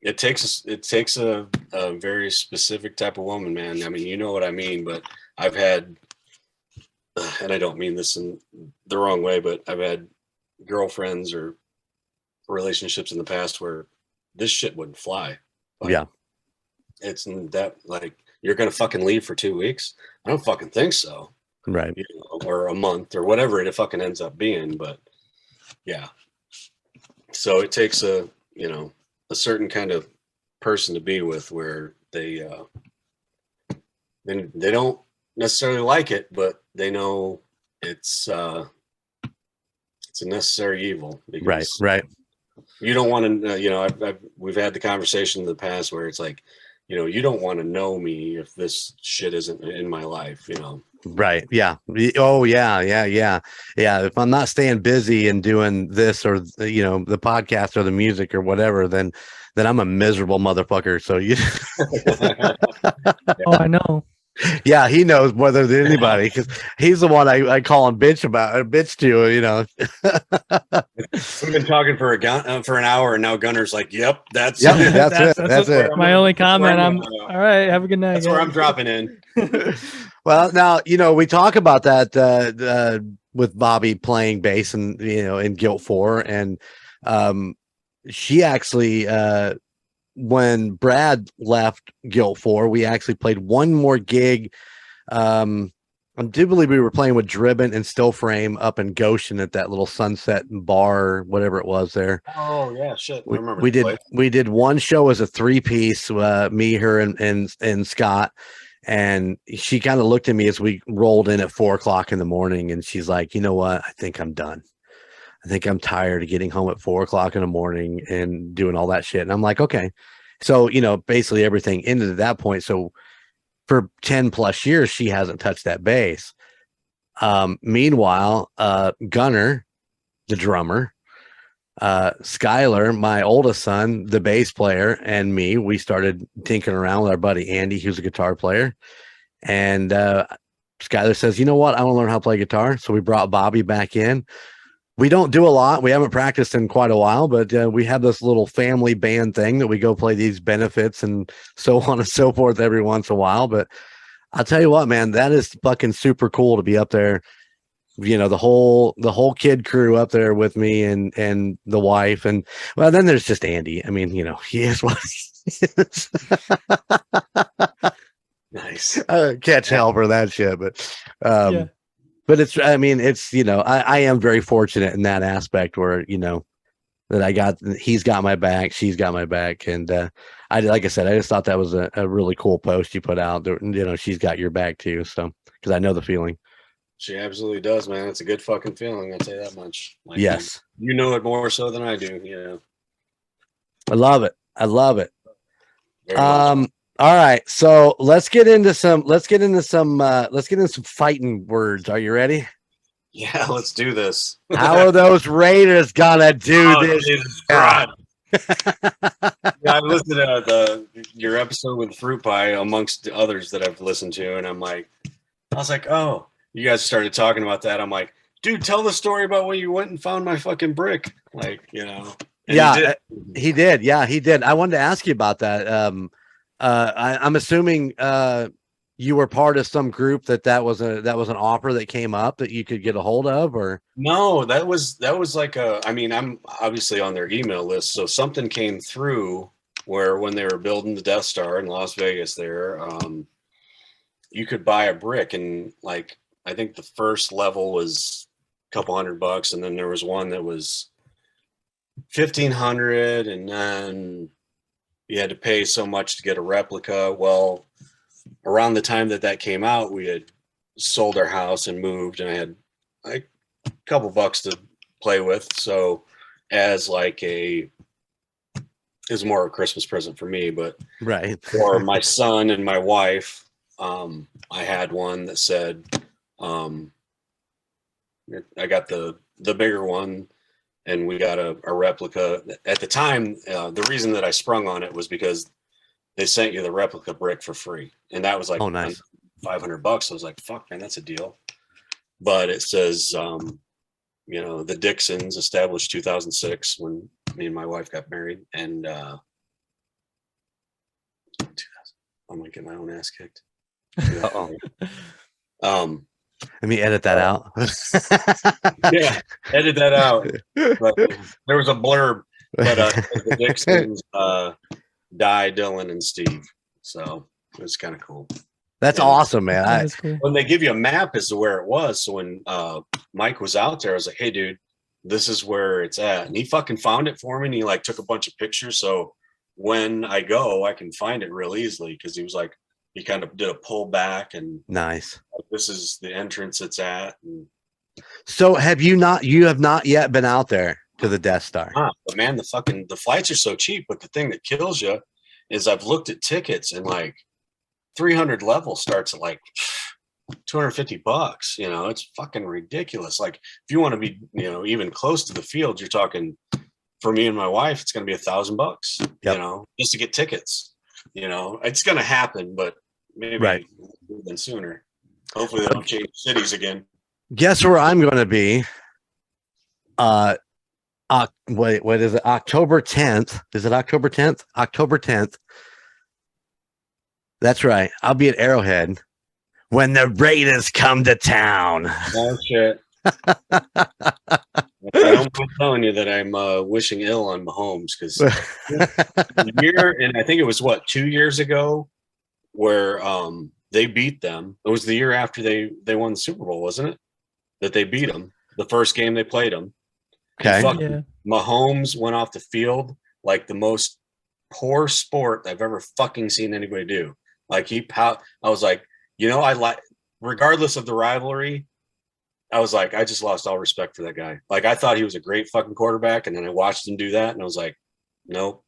it takes a very specific type of woman, man. I mean, you know what I mean, but I've had, and I don't mean this in the wrong way, but I've had girlfriends or relationships in the past where this shit wouldn't fly. Like, yeah. It's that, like, you're going to fucking leave for 2 weeks? I don't fucking think so. Right. Or a month or whatever it fucking ends up being. But yeah. So it takes a certain kind of person to be with where they don't necessarily like it, but they know it's a necessary evil. Right. You don't want to, we've had the conversation in the past where it's like, you don't want to know me if this shit isn't in my life, Right. Yeah. Oh, yeah. If I'm not staying busy and doing this or, the podcast or the music or whatever, then I'm a miserable motherfucker. So Oh, I know. Yeah, he knows more than anybody because he's the one I call him bitch to. We've been talking for an hour, and now Gunner's like, "Yep, that's it. My only comment. All right. Have a good night. That's where I'm dropping in." Well, now we talk about that with Bobby playing bass and in Guilt 4, and she actually when Brad left Guilt 4, we actually played one more gig. I do believe we were playing with Dribbin and Still Frame up in Goshen at that little Sunset bar, whatever it was there. Oh yeah, shit. I remember we did one show as a 3-piece, me, her, and Scott. And she kind of looked at me as we rolled in at 4:00 in the morning, and she's like, "You know what? I think I'm done. I think I'm tired of getting home at 4:00 in the morning and doing all that shit." And I'm like, okay. So, basically everything ended at that point. So for 10 plus years, she hasn't touched that bass. Meanwhile, Gunner, the drummer, Skyler, my oldest son, the bass player, and me, we started tinkering around with our buddy Andy, who's a guitar player. And Skyler says, "You know what? I want to learn how to play guitar." So we brought Bobby back in. We don't do a lot. We haven't practiced in quite a while, but we have this little family band thing that we go play these benefits and so on and so forth every once in a while. But I'll tell you what, man, that is fucking super cool to be up there. The whole kid crew up there with me and the wife. And well, then there's just Andy. I mean, he is what he is. Nice. Catch hell for that shit. But but it's I am very fortunate in that aspect where that he's got my back, she's got my back, and like I said, I just thought that was a really cool post you put out. She's got your back too, so because I know the feeling. She absolutely does, man. It's a good fucking feeling. I'll tell you that much. Like, yes, you know it more so than I do. I love it. All right, so let's get into some fighting words. Are you ready? Yeah, let's do this. How are those Raiders gonna do this? Jesus Christ. I listened to your episode with Fruit Pie amongst the others that I've listened to, and I was like, oh, you guys started talking about that. I'm like, dude, tell the story about when you went and found my fucking brick. Yeah, he did. Yeah, he did. I wanted to ask you about that. I'm assuming you were part of some group that was an offer that came up that you could get a hold of, or no? That was like I'm obviously on their email list, so something came through where when they were building the Death Star in Las Vegas, there, you could buy a brick, and like I think the first level was a couple $100, and then there was one that was 1,500, and then you had to pay so much to get a replica. Well, around the time that came out, we had sold our house and moved, and I had like a couple bucks to play with. So as like it was more a Christmas present for me, but right. for my son and my wife, I had one that said, I got the bigger one, and we got a replica. At the time, the reason that I sprung on it was because they sent you the replica brick for free, and that was like, oh, nice. $500. I was like, fuck, man, that's a deal. But it says, the Dicksons established 2006 when me and my wife got married, and I'm gonna get my own ass kicked. Let me edit that out. Yeah, edit that out. But there was a blurb, but the Dicksons, Di, Dylan, and Steve. So it was kind of cool. That's awesome, man. Cool. When they give you a map as to where it was, so when Mike was out there, I was like, "Hey, dude, this is where it's at," and he fucking found it for me. And he like took a bunch of pictures, so when I go, I can find it real easily, because he was like, he kind of did a pull back, and nice. Like, this is the entrance it's at. And so you have not yet been out there to the Death Star? But man, the flights are so cheap. But the thing that kills you is I've looked at tickets, and like 300 level starts at like $250. It's fucking ridiculous. Like if you want to be, even close to the field, you're talking, for me and my wife, it's going to be $1,000, yep. Just to get tickets. It's going to happen, but maybe even sooner. Hopefully they don't change cities again. Guess where I'm going to be? What is it? October 10th. Is it October 10th? October 10th. That's right. I'll be at Arrowhead when the Raiders come to town. Oh shit! I'm telling you that I'm wishing ill on Mahomes, because and I think it was 2 years ago where they beat them. It was the year after they won the Super Bowl, wasn't it? That they beat them. The first game they played them. Okay. Mahomes went off the field like the most poor sport I've ever fucking seen anybody do. Like I was like, regardless of the rivalry, I was like, I just lost all respect for that guy. Like I thought he was a great fucking quarterback, and then I watched him do that, and I was like, nope.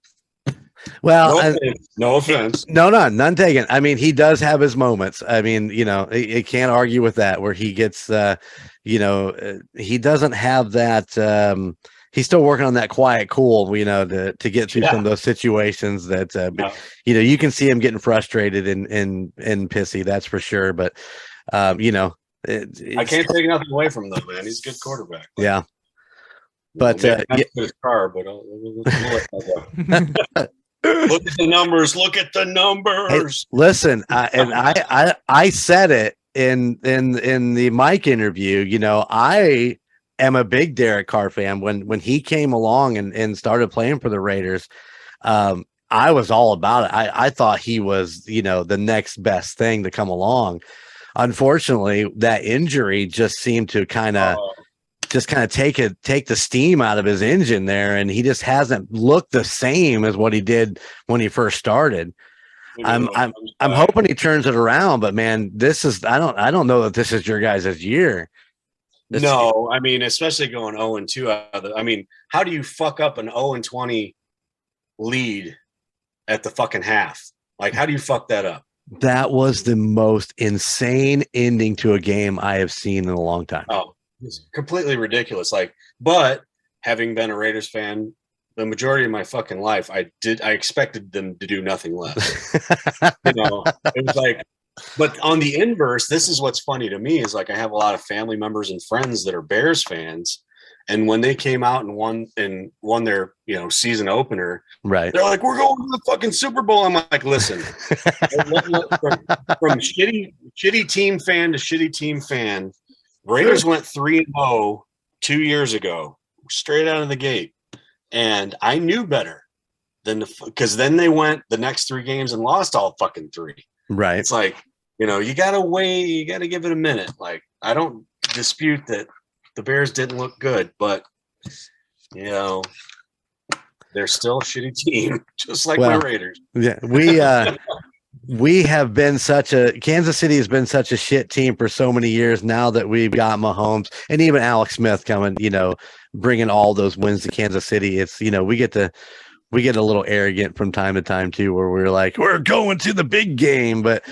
Well, no offense. No, none taken. I mean, he does have his moments. I mean, you can't argue with that, where he gets, he doesn't have that. He's still working on that quiet cool, to get through some of those situations that, you can see him getting frustrated and pissy. That's for sure. But, I can't take nothing away from him, though, man. He's a good quarterback. Yeah. But his car, but look at the numbers. Look at the numbers. Hey, listen, I said it in the Mike interview. I am a big Derek Carr fan. When he came along and started playing for the Raiders, I was all about it. I thought he was, the next best thing to come along. Unfortunately, that injury just seemed to kind of take the steam out of his engine there, and he just hasn't looked the same as what he did when he first started. I'm hoping he turns it around, but man, I don't know that this is your guys' year. No, I mean, especially going 0-2. I mean, how do you fuck up an 0-20 lead at the fucking half? Like, how do you fuck that up? That was the most insane ending to a game I have seen in a long time. Oh, it's completely ridiculous. But having been a Raiders fan the majority of my fucking life, I expected them to do nothing less. It was like, but on the inverse, this is what's funny to me is like I have a lot of family members and friends that are Bears fans, and when they came out and won their season opener, right? They're like, "We're going to the fucking Super Bowl." I'm like, "Listen, from shitty team fan to shitty team fan, Raiders went 3-0 2 years ago, straight out of the gate, and I knew better than because then they went the next 3 games and lost all fucking 3. Right. It's like You know, you gotta wait. You gotta give it a minute. Like, I don't dispute that the Bears didn't look good, but you know, they're still a shitty team, just like my Raiders. Yeah, we have been Kansas City has been such a shit team for so many years now that we've got Mahomes and even Alex Smith coming, bringing all those wins to Kansas City. It's, we get a little arrogant from time to time too, where we're like, we're going to the big game. But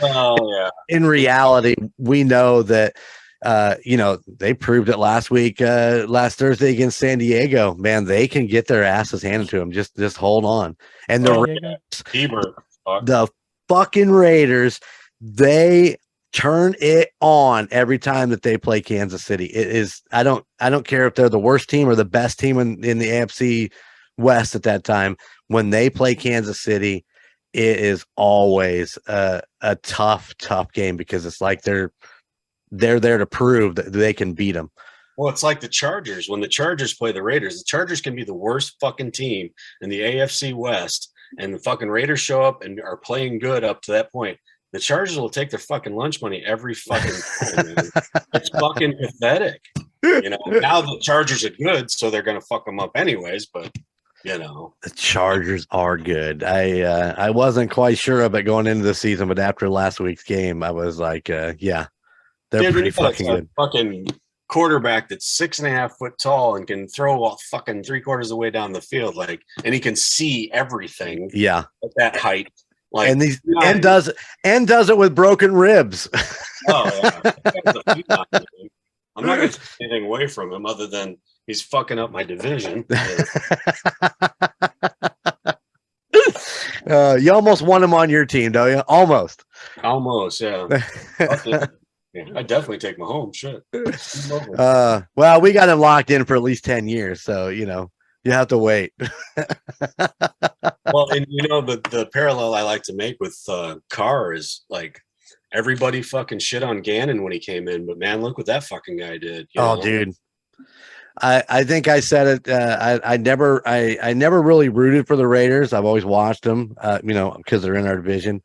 in reality, we know that, they proved it last Thursday against San Diego. Man, they can get their asses handed to them. Just hold on. And the fucking Raiders, they turn it on every time that they play Kansas City. It is, I don't care if they're the worst team or the best team in the AFC West at that time. When they play Kansas City, it is always a tough game, because it's like they're there to prove that they can beat them. Well, it's like the Chargers. When the Chargers play the Raiders, the Chargers can be the worst fucking team in the AFC West, and the fucking Raiders show up and are playing good up to that point. The Chargers will take their fucking lunch money every fucking time, man. It's fucking pathetic. Now the Chargers are good, so they're going to fuck them up anyways, but the Chargers are good. I wasn't quite sure of it going into the season, but after last week's game, I was like, they're pretty fucking good. Fucking quarterback that's 6.5 foot tall and can throw a fucking 3/4 of the way down the field, and he can see everything. Yeah, at that height. Like, and does it with broken ribs. Oh yeah. I'm not going to take anything away from him other than he's fucking up my division. You almost won him on your team, don't you? Almost, yeah. I definitely take Mahomes. Shit. Well, we got him locked in for at least 10 years, so you have to wait. Well, and the parallel I like to make with Carr is like, everybody fucking shit on Gannon when he came in, but man, look what that fucking guy did. Dude. I think I said it. I never really rooted for the Raiders. I've always watched them, because they're in our division.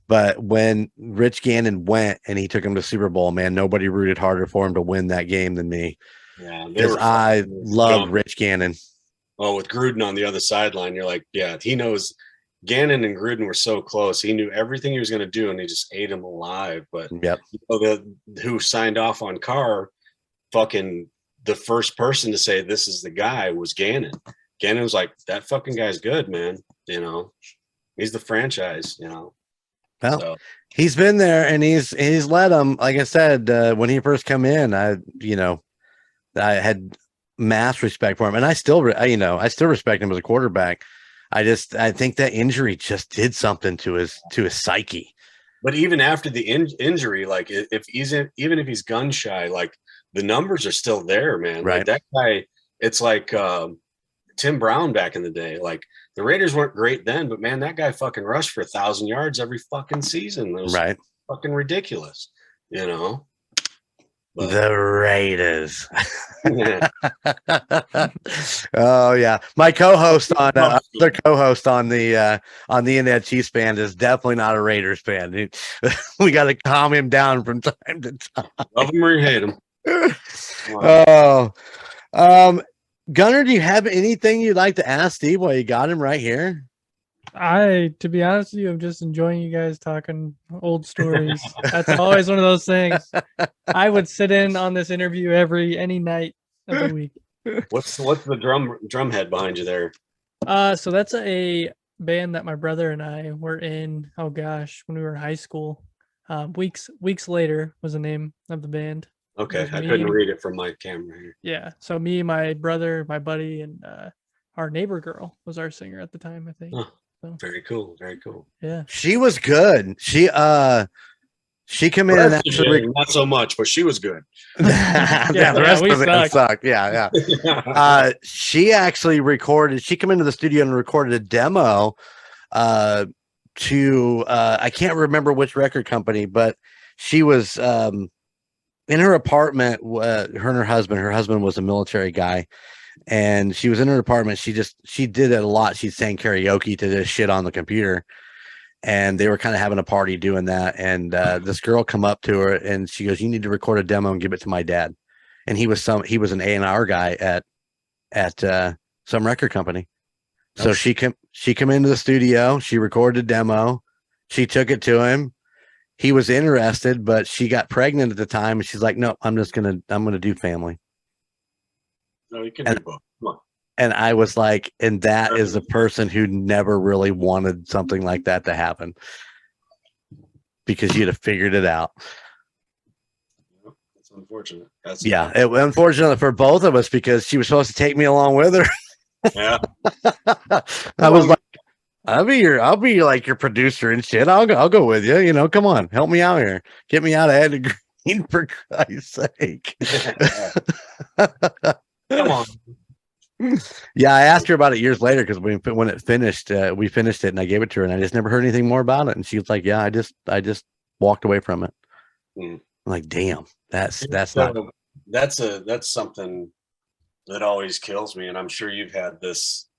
But when Rich Gannon went and he took him to Super Bowl, man, nobody rooted harder for him to win that game than me. Yeah, because I love Rich Gannon. Oh, with Gruden on the other sideline, you're like, yeah, he knows. Gannon and Gruden were so close. He knew everything he was going to do, and he just ate him alive. But who signed off on Carr, fucking the first person to say this is the guy was Gannon. Gannon was like, that fucking guy's good, man. He's the franchise. Well, he's been there, and he's led them. Like I said, when he first come in, I had mass respect for him, and I still respect him as a quarterback. I think that injury just did something to his psyche. But even after the injury, like if he's gun shy, like the numbers are still there, man. Right. Like that guy, it's like Tim Brown back in the day. Like the Raiders weren't great then, but man, that guy fucking rushed for 1,000 yards every fucking season. It was fucking ridiculous, But, the Raiders. Oh yeah, my co-host on other co-host on the Internet Chiefs band is definitely not a Raiders fan. We got to calm him down from time to time. Love him or you hate him. Gunnar, do you have anything you'd like to ask Steve while you got him right here? To be honest with you, I'm just enjoying you guys talking old stories. That's always one of those things. I would sit in on this interview any night of the week. What's the drum head behind you there? So that's a band that my brother and I were in. Oh gosh, when we were in high school. Weeks later was the name of the band. Okay, I couldn't read it from my camera here. Yeah, so me, my brother, my buddy, and our neighbor girl was our singer at the time, I think. Huh. So. Very cool. Yeah, she was good. She came in and actually not so much, but she was good. The rest of it sucked. Yeah. She actually recorded. She came into the studio and recorded a demo to I can't remember which record company, but she was in her apartment. Her and her husband was a military guy. And she was in her apartment. She did it a lot. She sang karaoke to this shit on the computer. and they were kind of having a party doing that. And this girl come up to her and she goes, "You need to record a demo and give it to my dad." And he was an A&R guy at some record company. So she come into the studio, she recorded a demo, she took it to him. He was interested, but she got pregnant at the time, and she's like, "No, I'm gonna do family." No, you can do both. Come on. And I was like, and that is a person who never really wanted something like that to happen, because you'd have figured it out. That's unfortunate. Unfortunate for both of us, because she was supposed to take me along with her. Yeah. I was like, I'll be like your producer and shit. I'll go with you. You know, come on, help me out here. Get me out of Ed Green, for Christ's sake. Come on. Yeah, I asked her about it years later, because when it finished, we finished it, and I gave it to her, and I just never heard anything more about it. And she was like, "Yeah, I just walked away from it." I'm like, damn, that's something that always kills me. And I'm sure you've had this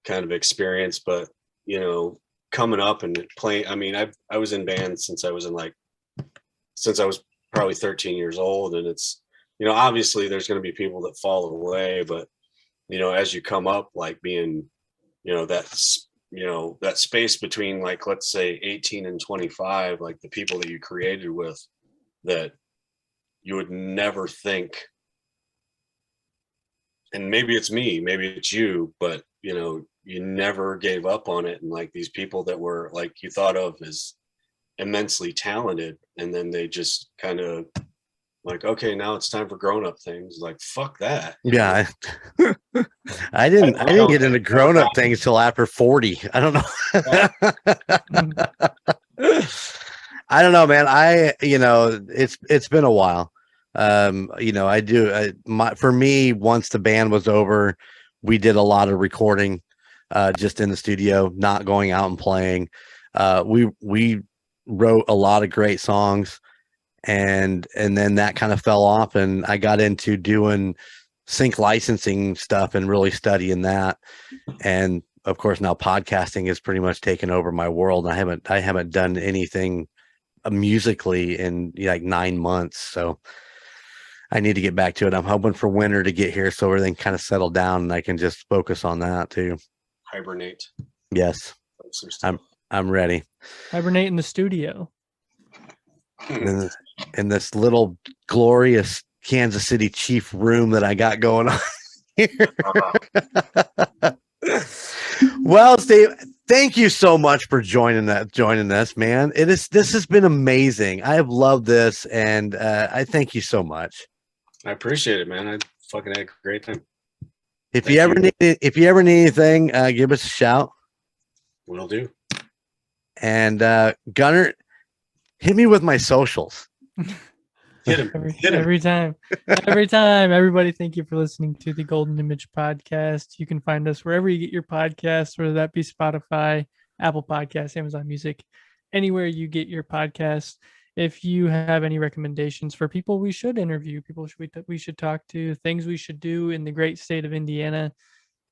kind of experience, but you know, coming up and playing, I mean, I was in bands since I was probably 13 years old. And it's, you know, obviously there's going to be people that fall away, but you know, as you come up, like being, you know, that space between, like, let's say 18 and 25, like the people that you created with, that you would never think, and maybe it's me, maybe it's you, but you know, you never gave up on it. And like these people that were like, you thought of as immensely talented, and then they just kind of like, okay, now it's time for grown-up things. Like, fuck that. Yeah. I didn't get into grown-up things till after 40. I don't know. I don't know, man. It's been a while. You know, for me, once the band was over, we did a lot of recording, just in the studio, not going out and playing. We wrote a lot of great songs, and then that kind of fell off, and I got into doing sync licensing stuff and really studying that. And of course, now podcasting has pretty much taken over my world. I haven't done anything musically in like 9 months, so I need to get back to it. I'm hoping for winter to get here so everything kind of settled down and I can just focus on that too. Hibernate. Yes, I'm ready. Hibernate in the studio. In this little glorious Kansas City Chief room that I got going on here. Well, Steve, thank you so much for joining us, man. This has been amazing. I have loved this, and I thank you so much. I appreciate it, man. I fucking had a great time. If you ever need anything, give us a shout. Will do. And Gunnar, hit me with my socials. Hit him. Every time. Everybody, thank you for listening to the Golden Image podcast. You can find us wherever you get your podcasts, whether that be Spotify, Apple Podcasts, Amazon Music, anywhere you get your podcasts. If you have any recommendations for people we should interview, people we should talk to, things we should do in the great state of Indiana,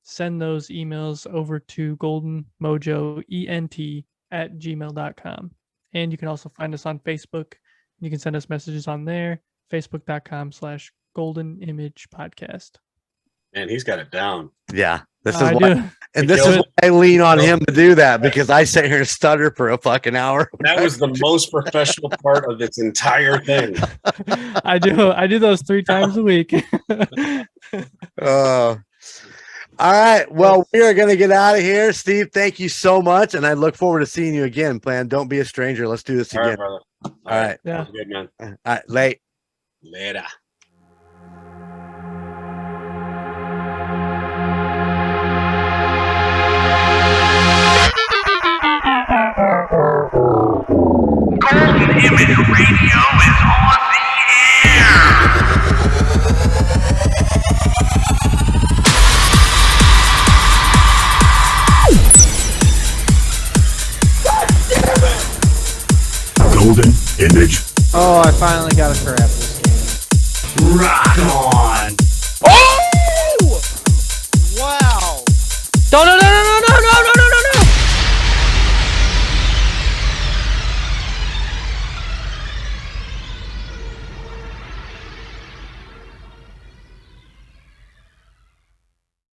send those emails over to goldenmojoent@gmail.com. And you can also find us on Facebook. You can send us messages on there, facebook.com/Golden Image Podcast. Man, he's got it down. Yeah. This is why I lean on him to do that, because I sit here and stutter for a fucking hour. That was the most professional part of this entire thing. I do those 3 times a week. All right. Well, we are going to get out of here. Steve, thank you so much. And I look forward to seeing you again, plan. Don't be a stranger. Let's do this again. All right, brother. All right. Yeah. Good, man. All right. Later. Golden Image Radio is on the air. Golden Image. Oh, I finally got a grab this game. Rock on.